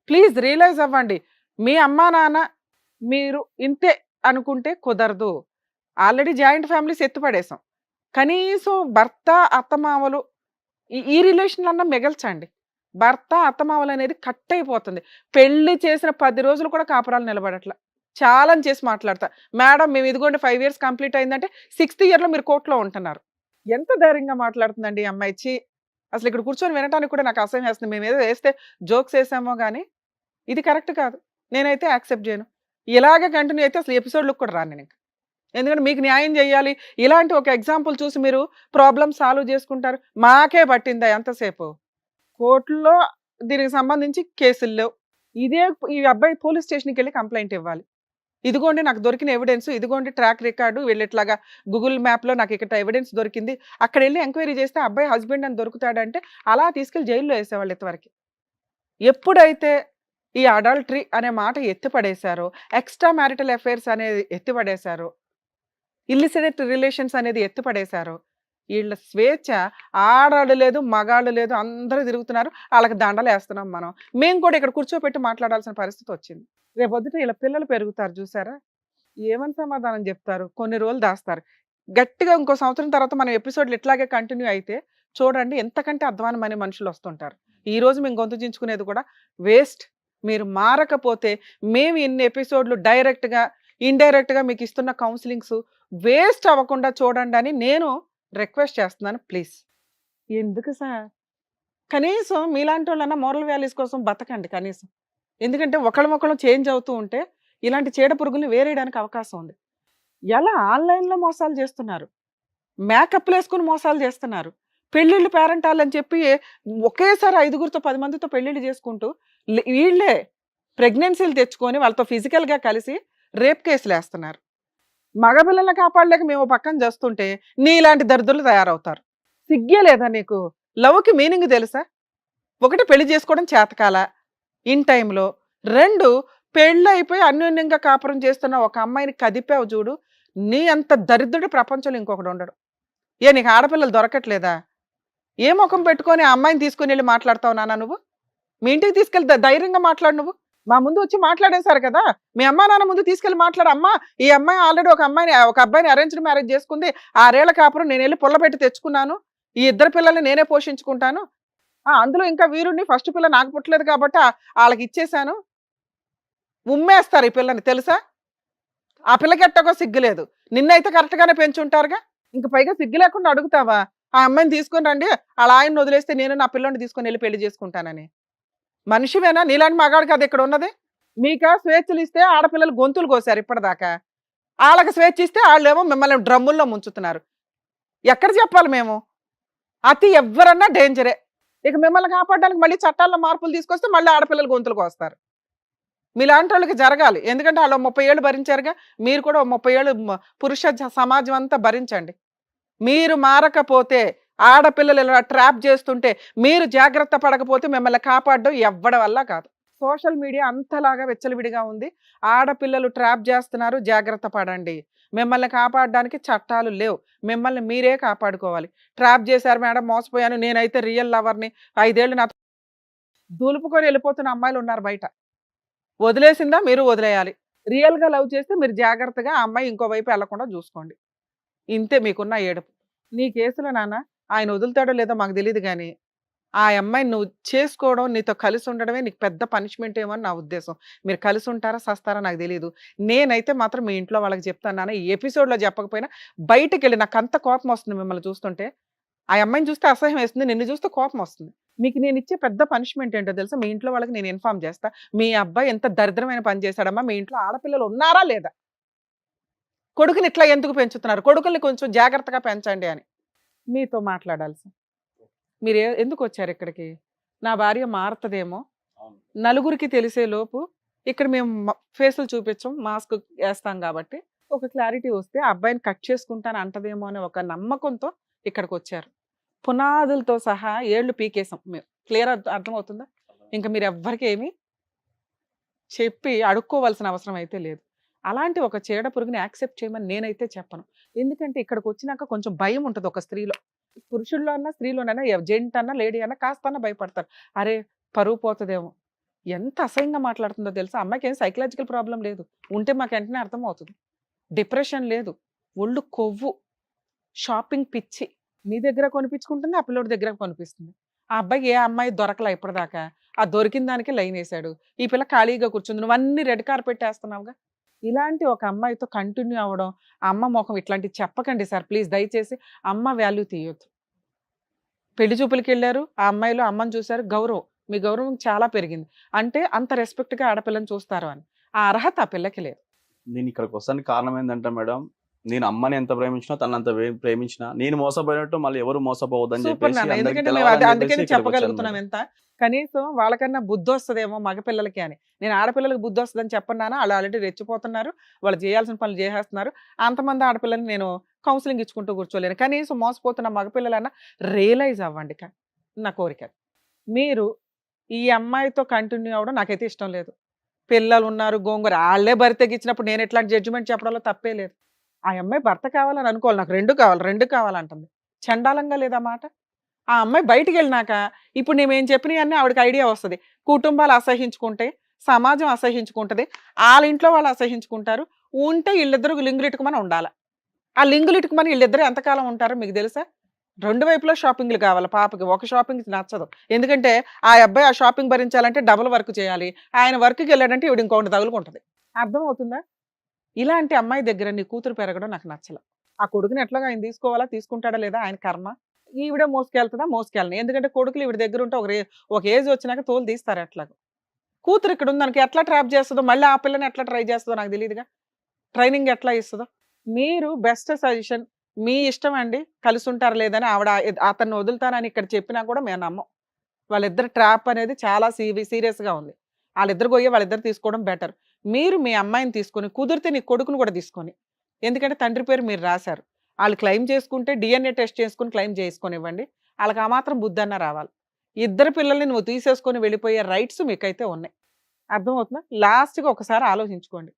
ప్లీజ్ రియలైజ్ అవ్వండి. మీ అమ్మా నాన్న మీరు ఇంతే అనుకుంటే కుదరదు. ఆల్రెడీ జాయింట్ ఫ్యామిలీస్ ఎత్తిపడేసాం. కనీసం భర్త, అత్తమామలు ఈ రిలేషన్ అన్నా మిగల్చండి. భర్త, అత్తమామలు అనేది కట్ అయిపోతుంది. పెళ్లి చేసిన 10 రోజులు కూడా కాపురాలు నిలబడట్ల. ఛాలెంజ్ చేసి మాట్లాడతా. మేడం మేము ఇదిగోండి 5 ఇయర్స్ కంప్లీట్ అయిందంటే 6th ఇయర్‌లో మీరు కోర్ట్‌లో ఉంటున్నారు. ఎంత ధైర్యంగా మాట్లాడుతుందండి ఈ అమ్మాయి. ఛీ! అసలు ఇక్కడ కూర్చొని వినటానికి కూడా నాకు అసహ్యం వేస్తుంది. మేమేదో వేస్తే జోక్స్ వేసామో గానీ, ఇది కరెక్ట్ కాదు. నేనైతే యాక్సెప్ట్ చేయను. ఇలాగే కంటిన్యూ అయితే అసలు ఎపిసోడ్‌లకు కూడా రాను నేనింక. ఎందుకంటే మీకు న్యాయం చేయాలి. ఇలాంటి ఒక ఎగ్జాంపుల్ చూసి మీరు ప్రాబ్లమ్ సాల్వ్ చేసుకుంటారు. మాకే పట్టిందా ఎంతసేపు? కోర్టులో దీనికి సంబంధించి కేసులు లేవు. ఈ అబ్బాయి పోలీస్ స్టేషన్‌కెళ్ళి కంప్లెయింట్ ఇవ్వాలి. ఇదిగోండి నాకు దొరికిన ఎవిడెన్స్, ఇదిగోండి ట్రాక్ రికార్డు, వీళ్ళు ఇట్లాగా గూగుల్ మ్యాప్‌లో నాకు ఇక్కడ ఎవిడెన్స్ దొరికింది. అక్కడెళ్ళి ఎంక్వైరీ చేస్తే అబ్బాయి హస్బెండ్ అని దొరుకుతాడంటే అలా తీసుకెళ్ళి జైల్లో వేసేవాళ్ళు ఇంతవరకు. ఎప్పుడైతే ఈ అడల్టరీ అనే మాట ఎత్తిపడేశారో, ఎక్స్ట్రా మ్యారిటల్ అఫైర్స్ అనేది ఎత్తిపడేశారో, ఇల్లిసిట్ రిలేషన్స్ అనేది ఎత్తిపడేశారో, వీళ్ళ స్వేచ్ఛ ఆడాళ్ళు లేదు, మగాళ్ళు లేదు, అందరూ తిరుగుతున్నారు. వాళ్ళకి దండలు వేస్తున్నాం మనం. మేము కూడా ఇక్కడ కూర్చోపెట్టి మాట్లాడాల్సిన పరిస్థితి వచ్చింది. రేపొద్దుట వీళ్ళ పిల్లలు పెరుగుతారు చూసారా? ఏమని సమాధానం చెప్తారు? కొన్ని రోజులు దాస్తారు. గట్టిగా ఇంకో సంవత్సరం తర్వాత మన ఎపిసోడ్లు ఇట్లాగే కంటిన్యూ అయితే చూడండి ఎంతకంటే అధ్వానమనే మనుషులు వస్తుంటారు. ఈ రోజు మేము గొంతు చించుకునేది కూడా వేస్ట్. మీరు మారకపోతే మేము ఇన్ని ఎపిసోడ్లు డైరెక్ట్‌గా, ఇండైరెక్ట్‌గా మీకు ఇస్తున్న కౌన్సిలింగ్స్ వేస్ట్ అవ్వకుండా చూడండి అని నేను రిక్వెస్ట్ చేస్తున్నాను ప్లీజ్. ఎందుకు సార్? కనీసం మీలాంటోళ్ళన్నా మోరల్ వాల్యూస్ కోసం బతకండి కనీసం. ఎందుకంటే ఒకళ్ళమొకళ్ళం చేంజ్ అవుతూ ఉంటే ఇలాంటి చీడ పురుగుల్ని వేరేయడానికి అవకాశం ఉంది. ఎలా ఆన్‌లైన్‌లో మోసాలు చేస్తున్నారు. మేకప్‌లు వేసుకొని మోసాలు చేస్తున్నారు. పెళ్ళిళ్ళు పేరెంటాలని చెప్పి ఒకేసారి 5గురితో 10 మందితో పెళ్ళిళ్ళు చేసుకుంటూ వీళ్ళే ప్రెగ్నెన్సీలు తెచ్చుకొని వాళ్ళతో ఫిజికల్‌గా కలిసి రేప్ కేసులేస్తున్నారు. మగపిల్లల్ని కాపాడలేక మేము పక్కన చేస్తుంటే నీలాంటి దరిద్రులు తయారవుతారు. సిగ్గే లేదా నీకు? లవ్‌కి మీనింగ్ తెలుసా? 1 పెళ్లి చేసుకోవడం చేతకాలా ఇన్ టైంలో. 2 పెళ్ళైపోయి అన్యోన్యంగా కాపురం చేస్తున్న ఒక అమ్మాయిని కదిపావు చూడు. నీ అంత దరిద్రుడు ప్రపంచంలో ఇంకొకడు ఉండడు. నీకు ఆడపిల్లలు దొరకట్లేదా? ఏ ముఖం పెట్టుకొని ఆ అమ్మాయిని తీసుకుని వెళ్ళి మాట్లాడతావు నాన్న నువ్వు? మీ ఇంటికి తీసుకెళ్ళి ధైర్యంగా మాట్లాడు నువ్వు. మా ముందు వచ్చి మాట్లాడేశారు కదా, మీ అమ్మా నాన్న ముందు తీసుకెళ్ళి మాట్లాడు. అమ్మా ఈ అమ్మాయి ఆల్రెడీ ఒక అబ్బాయిని అరేంజ్డ్ మ్యారేజ్ చేసుకుంది. 6 ఏళ్ల కాపురం నేను వెళ్ళి పుల్లబెట్టి తెచ్చుకున్నాను. ఈ 2 పిల్లల్ని నేనే పోషించుకుంటాను. అందులో ఇంకా వీరుణ్ణి ఫస్ట్ పిల్ల నాకు పుట్టలేదు కాబట్టి వాళ్ళకి ఇచ్చేశాను. ఉమ్మేస్తారు ఈ పిల్లని తెలుసా? ఆ పిల్లకి ఎట్టగో సిగ్గులేదు. నిన్నైతే కరెక్ట్ గానే పెంచుంటారుగా. ఇంక పైగా సిగ్గు లేకుండా అడుగుతావా ఆ అమ్మాయిని తీసుకొని రండి, వాళ్ళ ఆయన్ని వదిలేస్తే నేను నా పిల్లని తీసుకొని వెళ్ళి పెళ్లి చేసుకుంటానని? మనిషివేనా? నీలాంటి మగాడు కదా ఇక్కడ ఉన్నది. మీకా స్వేచ్ఛలు ఇస్తే ఆడపిల్లలు గొంతులు కోసారు ఇప్పటిదాకా. వాళ్ళకి స్వేచ్ఛ ఇస్తే వాళ్ళేమో మిమ్మల్ని డ్రమ్ముల్లో ముంచుతున్నారు. ఎక్కడ చెప్పాలి మేము? అతి ఎవ్వరన్నా డేంజరే. ఇక మిమ్మల్ని కాపాడడానికి మళ్ళీ చట్టాల్లో మార్పులు తీసుకొస్తే మళ్ళీ ఆడపిల్లలు గొంతులకు వస్తారు. మీలాంటి వాళ్ళకి జరగాలి. ఎందుకంటే వాళ్ళు 30 ఏళ్ళు భరించారుగా. మీరు కూడా 30 ఏళ్ళు పురుష సమాజం అంతా భరించండి. మీరు మారకపోతే, ఆడపిల్లలు ఇలా ట్రాప్ చేస్తుంటే మీరు జాగ్రత్త పడకపోతే మిమ్మల్ని కాపాడడం ఎవ్వడి వల్ల కాదు. సోషల్ మీడియా అంతలాగా వెచ్చలవిడిగా ఉంది. ఆడపిల్లలు ట్రాప్ చేస్తున్నారు, జాగ్రత్త పడండి. మిమ్మల్ని కాపాడడానికి చట్టాలు లేవు. మిమ్మల్ని మీరే కాపాడుకోవాలి. ట్రాప్ చేశారు మేడం, మోసపోయాను, నేనైతే రియల్ లవర్ని, 5 ఏళ్ళు నాతో దులుపుకొని వెళ్ళిపోతున్న అమ్మాయిలు ఉన్నారు బయట. వదిలేసిందా మీరు వదిలేయాలి. రియల్గా లవ్ చేస్తే మీరు జాగ్రత్తగా ఆ అమ్మాయి ఇంకో వైపు వెళ్లకుండా చూసుకోండి. ఇంతే మీకున్న ఏడుపు. నీ కేసులో నాన్న ఆయన వదులుతాడో లేదో మాకు తెలియదు కానీ ఆ అమ్మాయిని నువ్వు చేసుకోవడం, నీతో కలిసి ఉండడమే నీకు పెద్ద పనిష్మెంట్ ఏమో అని నా ఉద్దేశం. మీరు కలిసి ఉంటారా సస్తారా నాకు తెలియదు. నేనైతే మాత్రం మీ ఇంట్లో వాళ్ళకి చెప్తాను నాన్న. ఈ ఎపిసోడ్లో చెప్పకపోయినా బయటకు వెళ్ళి నాకు అంత కోపం వస్తుంది మిమ్మల్ని చూస్తుంటే. ఆ అమ్మాయిని చూస్తే అసహ్యం వేస్తుంది, నిన్ను చూస్తే కోపం వస్తుంది. మీకు నేను ఇచ్చే పెద్ద పనిష్మెంట్ ఏంటో తెలుసా? మీ ఇంట్లో వాళ్ళకి నేను ఇన్ఫార్మ్ చేస్తా. మీ అబ్బాయి ఎంత దరిద్రమైన పని చేశాడమ్మా, మీ ఇంట్లో ఆడపిల్లలు ఉన్నారా లేదా, కొడుకుని ఇట్లా ఎందుకు పెంచుతున్నారు, కొడుకుల్ని కొంచెం జాగ్రత్తగా పెంచండి అని మీతో మాట్లాడాల్సి. మీరు ఎందుకు వచ్చారు ఇక్కడికి? నా భార్య మారుతుందేమో, నలుగురికి తెలిసే లోపు ఇక్కడ మేము ఫేసులు చూపించాం, మాస్క్ వేస్తాం కాబట్టి ఒక క్లారిటీ వస్తే ఆ అబ్బాయిని కట్ చేసుకుంటాను అంటదేమో అనే ఒక నమ్మకంతో ఇక్కడికి వచ్చారు. పునాదులతో సహా ఏళ్ళు పీకేసాం మేము. క్లియర్ అర్థమవుతుందా? ఇంకా మీరు ఎవ్వరికి ఏమీ చెప్పి అడుక్కోవాల్సిన అవసరం అయితే లేదు. అలాంటి ఒక చీడ పురుగుని యాక్సెప్ట్ చేయమని నేనైతే చెప్పను. ఎందుకంటే ఇక్కడికి వచ్చినాక కొంచెం భయం ఉంటుంది ఒక స్త్రీలో. పురుషుల్లో అన్నా స్త్రీలోనైనా జెంట్ అన్నా లేడీ అన్నా కాస్త భయపడతారు. అరే పరువు పోతుందేమో, ఎంత అసహ్యంగా మాట్లాడుతుందో తెలుసా? అమ్మాయికి ఏం సైకలాజికల్ ప్రాబ్లం లేదు, ఉంటే మాకు వెంటనే అర్థమవుతుంది. డిప్రెషన్ లేదు, ఒళ్ళు కొవ్వు, షాపింగ్ పిచ్చి. నీ దగ్గర కొనిపించుకుంటుంది, ఆ పిల్లోడి దగ్గర కొనిపిస్తుంది. ఆ అబ్బాయికి ఏ అమ్మాయి దొరకలా ఇప్పటిదాకా, ఆ దొరికిన దానికి లైన్ వేసాడు. ఈ పిల్ల ఖాళీగా కూర్చుంది, నువ్వు అన్ని రెడ్ కార్పెట్ వేస్తున్నావుగా. ఇలాంటి ఒక అమ్మాయితో కంటిన్యూ అవ్వడం, ఆ అమ్మ ముఖం ఇట్లాంటివి చెప్పకండి సార్ ప్లీజ్, దయచేసి. అమ్మ వాల్యూ తీయొద్దు. పెళ్లి చూపులకి వెళ్ళారు, ఆ అమ్మాయిలో అమ్మని చూశారు, గౌరవం, మీ గౌరవం చాలా పెరిగింది అంటే అంత రెస్పెక్ట్గా ఆడపిల్లని చూస్తారు అని. ఆ అర్హత ఆ పిల్లకి లేదు.
నేను ఇక్కడికి వస్తానికి కారణం ఏంటంటే మేడం, నేను అమ్మని ఎంత ప్రేమించినా తను అంత ప్రేమించినా నేను మోసపోయినట్టు మళ్ళీ ఎవరు మోసపోవద్దని
సూపర్
చెప్పేసి
నాన్న,
అందరికీ
ఎందుకంటే మేము
తెలవాలని
అందుకని
చెప్పేసి ఇక్కడికి వచ్చాను
చెప్పగలుగుతున్నాం
మేడం.
ఎంత. కనీసం వాళ్ళకన్నా బుద్ధి వస్తుందేమో మగపిల్లలకి అని. నేను ఆడపిల్లలకి బుద్ధి వస్తుందని చెప్పన్నానా, వాళ్ళు ఆల్రెడీ రెచ్చిపోతున్నారు, వాళ్ళు చేయాల్సిన పనులు చేసేస్తున్నారు. అంతమంది ఆడపిల్లల్ని నేను కౌన్సిలింగ్ ఇచ్చుకుంటూ కూర్చోలేను. కనీసం మోసపోతున్న మగపిల్లలన్నా రియలైజ్ అవ్వండి నా కోరిక. మీరు ఈ అమ్మాయితో కంటిన్యూ అవ్వడం నాకైతే ఇష్టం లేదు. పిల్లలు ఉన్నారు, గోంగూర, వాళ్ళే భర్త తెగించినప్పుడు నేను ఎట్లాంటి జడ్జిమెంట్ చెప్పడంలో తప్పే లేదు. ఆ అమ్మాయి భర్త కావాలని అనుకోవాలి, నాకు రెండు కావాలంటుంది. చండాలంగా లేదా మాట? ఆ అమ్మాయి బయటికి వెళ్ళినాక ఇప్పుడు నేనేం చెప్పినవన్నీ ఆవిడకి ఐడియా వస్తుంది. కుటుంబాలు అసహించుకుంటే సమాజం అసహించుకుంటుంది, వాళ్ళ ఇంట్లో వాళ్ళు అసహించుకుంటారు. ఉంటే వీళ్ళిద్దరు లింగులిట్టుకుమని ఉండాలి. ఆ లింగులిట్టుకుమని వీళ్ళిద్దరు ఎంతకాలం ఉంటారో మీకు తెలుసా? రెండు వైపులో షాపింగ్లు కావాలి పాపకి, ఒక షాపింగ్ నచ్చదు. ఎందుకంటే ఆ అబ్బాయి ఆ షాపింగ్ భరించాలంటే డబుల్ వర్క్ చేయాలి, ఆయన వర్క్కి వెళ్ళాడంటే ఇవిడ ఇంకొకటి తగులుకుంటుంది. అర్థం అవుతుందా? ఇలాంటి అమ్మాయి దగ్గర నీ కూతురు పెరగడం నాకు నచ్చల. ఆ కొడుకుని ఎట్లాగా ఆయన తీసుకోవాలా, తీసుకుంటాడా లేదా ఆయన కర్మ. ఈవిడ మోసుకెళ్ళని, ఎందుకంటే కొడుకులు ఈవిడ దగ్గర ఉంటే ఒక ఏజ్ వచ్చినాక తోలు తీస్తారు. ఎట్లాగో కూతురు ఇక్కడ ఉంది, దానికి ఎట్లా ట్రాప్ చేస్తుందో, మళ్ళీ ఆ పిల్లని ఎట్లా ట్రై చేస్తుందో నాకు తెలియదుగా, ట్రైనింగ్ ఎట్లా ఇస్తుందో. మీరు బెస్ట్ సజెషన్, మీ ఇష్టం అండి, కలిసి ఉంటారు లేదని ఆవిడ అతన్ని వదులుతానని ఇక్కడ చెప్పినా కూడా మేము నమ్మం. వాళ్ళిద్దరు ట్రాప్ అనేది చాలా సీరియస్గా ఉంది. వాళ్ళిద్దరు పోయి వాళ్ళిద్దరు తీసుకోవడం బెటర్. మీరు మీ అమ్మాయిని తీసుకొని, కుదిరితే నీ కొడుకుని కూడా తీసుకొని, ఎందుకంటే తండ్రి పేరు మీరు రాశారు, వాళ్ళు క్లెయిమ్ చేసుకుంటే డిఎన్ఏ టెస్ట్ చేసుకుని క్లెయిమ్ చేసుకొని ఇవ్వండి. వాళ్ళకి ఆ మాత్రం బుద్ధి అన్న రావాలి. ఇద్దరు పిల్లల్ని నువ్వు తీసేసుకొని వెళ్ళిపోయే రైట్స్ మీకైతే ఉన్నాయి. అర్థమవుతుందా? లాస్ట్గా ఒకసారి ఆలోచించుకోండి.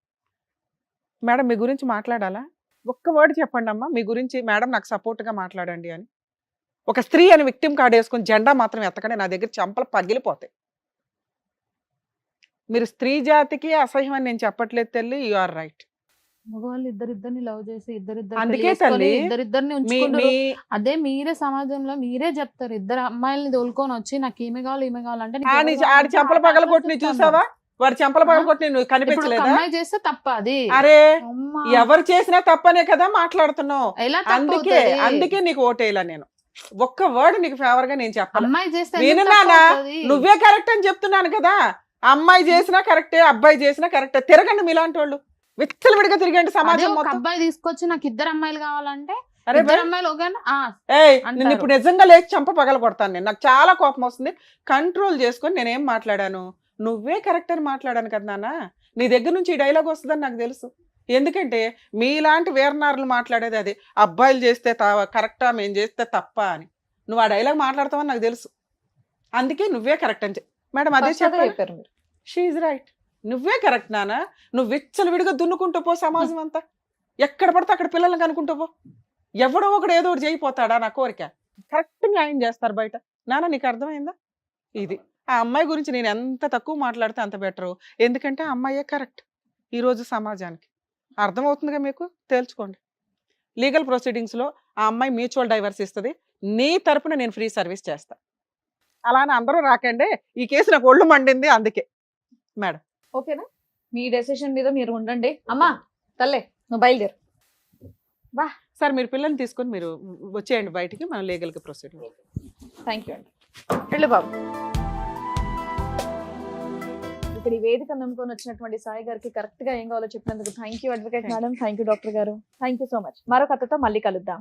మేడం మీ గురించి మాట్లాడాలా? ఒక్క వర్డ్ చెప్పండి అమ్మా, మీ గురించి మేడం నాకు సపోర్ట్గా మాట్లాడండి అని. ఒక స్త్రీ అని విక్టిమ్ కార్డు వేసుకుని జెండా మాత్రం ఎత్తకండి, నా దగ్గర చెంపలు పగిలిపోతాయి. మీరు స్త్రీ జాతికి అసహ్యం అని నేను చెప్పట్లేదు తల్లి, యు ఆర్ రైట్.
మగవాళ్ళు ఇద్దరిద్దరిని లవ్ చేసి
అందుకే తల్లి,
ఇద్దరిద్దరిని ఉంచుకుంటారు. అదే మీరే సమాజంలో మీరే చెప్తారు, ఇద్దరు అమ్మాయిల్ని తోలుకొని వచ్చి నాకు ఈమె కావాలి ఈమె కావాలంటే నీకు ఎవరు
ఆడి
కావాలంటే
చెంపల
ఆ
పగల
person
కొట్టి
చెప్తాను.
చూసావా? వాడు చెంపల పగల కొట్టి నువ్వు
ఇప్పుడు ఒక
కనిపించలేదా?
అమ్మాయి చేస్తే తప్ప అది.
అరే
అమ్మా,
ఎవరు చేసినా తప్పనే కదా మాట్లాడుతున్నావు.
ఎలా
అందుకే
తప్పవుతుంది?
నీకు ఓటేలా నేను. ఒక్క వర్డ్ నీకు ఫేవర్ గా నేను చెప్పాలి.
అమ్మాయి చేస్తే
నేను
ఎందుకు
నాన్న
తప్పవుతుంది?
నువ్వే కరెక్ట్ అని చెప్తున్నాను కదా. అమ్మాయి చేసినా కరెక్టే, అబ్బాయి చేసినా కరెక్టే. తిరగండి మీలాంటి వాళ్ళు, విచ్చలవిడిగా తిరగండి
అదే
సమాజం
ఒక
మొత్తం.
అబ్బాయి తీసుకొచ్చి నాకు ఇద్దరు అమ్మాయిలు కావాలంటే
అరే
ఇద్దరు అమ్మాయిలు ఓకేనా?
ఏయ్
అంటారు.
నేను ఇప్పుడు నిజంగా లేచి చంప పగల కొడతాను నేను. నాకు చాలా కోపం వస్తుంది. కంట్రోల్ చేసుకొని నేనేం మాట్లాడాను, నువ్వే కరెక్ట్ అని మాట్లాడాను కదా నాన్న. నీ దగ్గర నుంచి ఈ డైలాగ్ వస్తుందని నాకు తెలుసు. ఎందుకంటే మీలాంటి వీరనారులు మాట్లాడేది అది, అబ్బాయిలు చేస్తే కరెక్టా మేము చేస్తే తప్ప అని. నువ్వు ఆ డైలాగ్ మాట్లాడతావని నాకు తెలుసు. అందుకే నువ్వే కరెక్ట్ అని మేడం అదే చెప్పారు మీరు. షీఈ్ రైట్, నువ్వే కరెక్ట్ నాన్న. నువ్వు విచ్చలవిడిగా దున్నుకుంటూ పో సమాజం అంతా, ఎక్కడ పడితే అక్కడ పిల్లల్ని కనుక్కుంటూ పో. ఎవడో ఒకడు ఏదో ఒకటి చేయిపోతాడా నా కోరిక. కరెక్ట్ న్యాయం చేస్తారు బయట. నాన్న నీకు అర్థమైందా? ఇది ఆ అమ్మాయి గురించి నేను ఎంత తక్కువ మాట్లాడితే అంత బెటరు. ఎందుకంటే ఆ అమ్మాయే కరెక్ట్ ఈరోజు సమాజానికి. అర్థమవుతుందిగా మీకు? తేల్చుకోండి. లీగల్ ప్రొసీడింగ్స్లో ఆ అమ్మాయి మ్యూచువల్ డైవర్స్ ఇస్తుంది, నీ తరపున నేను ఫ్రీ సర్వీస్ చేస్తా. అలానే అందరూ రాకండి, ఈ కేసు నాకు ఒళ్ళు మండింది అందుకే. మేడం
ఓకేనా? మీ డెసిషన్ మీద మీరు ఉండండి. అమ్మా తల్లే నువ్వు బయలుదేరు.
సార్ మీరు పిల్లల్ని తీసుకొని మీరు వచ్చేయండి బయటికి, మనం లీగల్గా ప్రొసీడ్.
థ్యాంక్ యూ అండి. వెళ్ళు బాబు. ఇక్కడ ఈ వేదిక నమ్ముకొని వచ్చినటువంటి సాయి గారికి కరెక్ట్ గా ఏం కావాలో చెప్పినందుకు thank you advocate madam, thank you doctor గారు, థ్యాంక్ యూ సో మచ్. మరొక కథతో మళ్ళీ కలుద్దాం.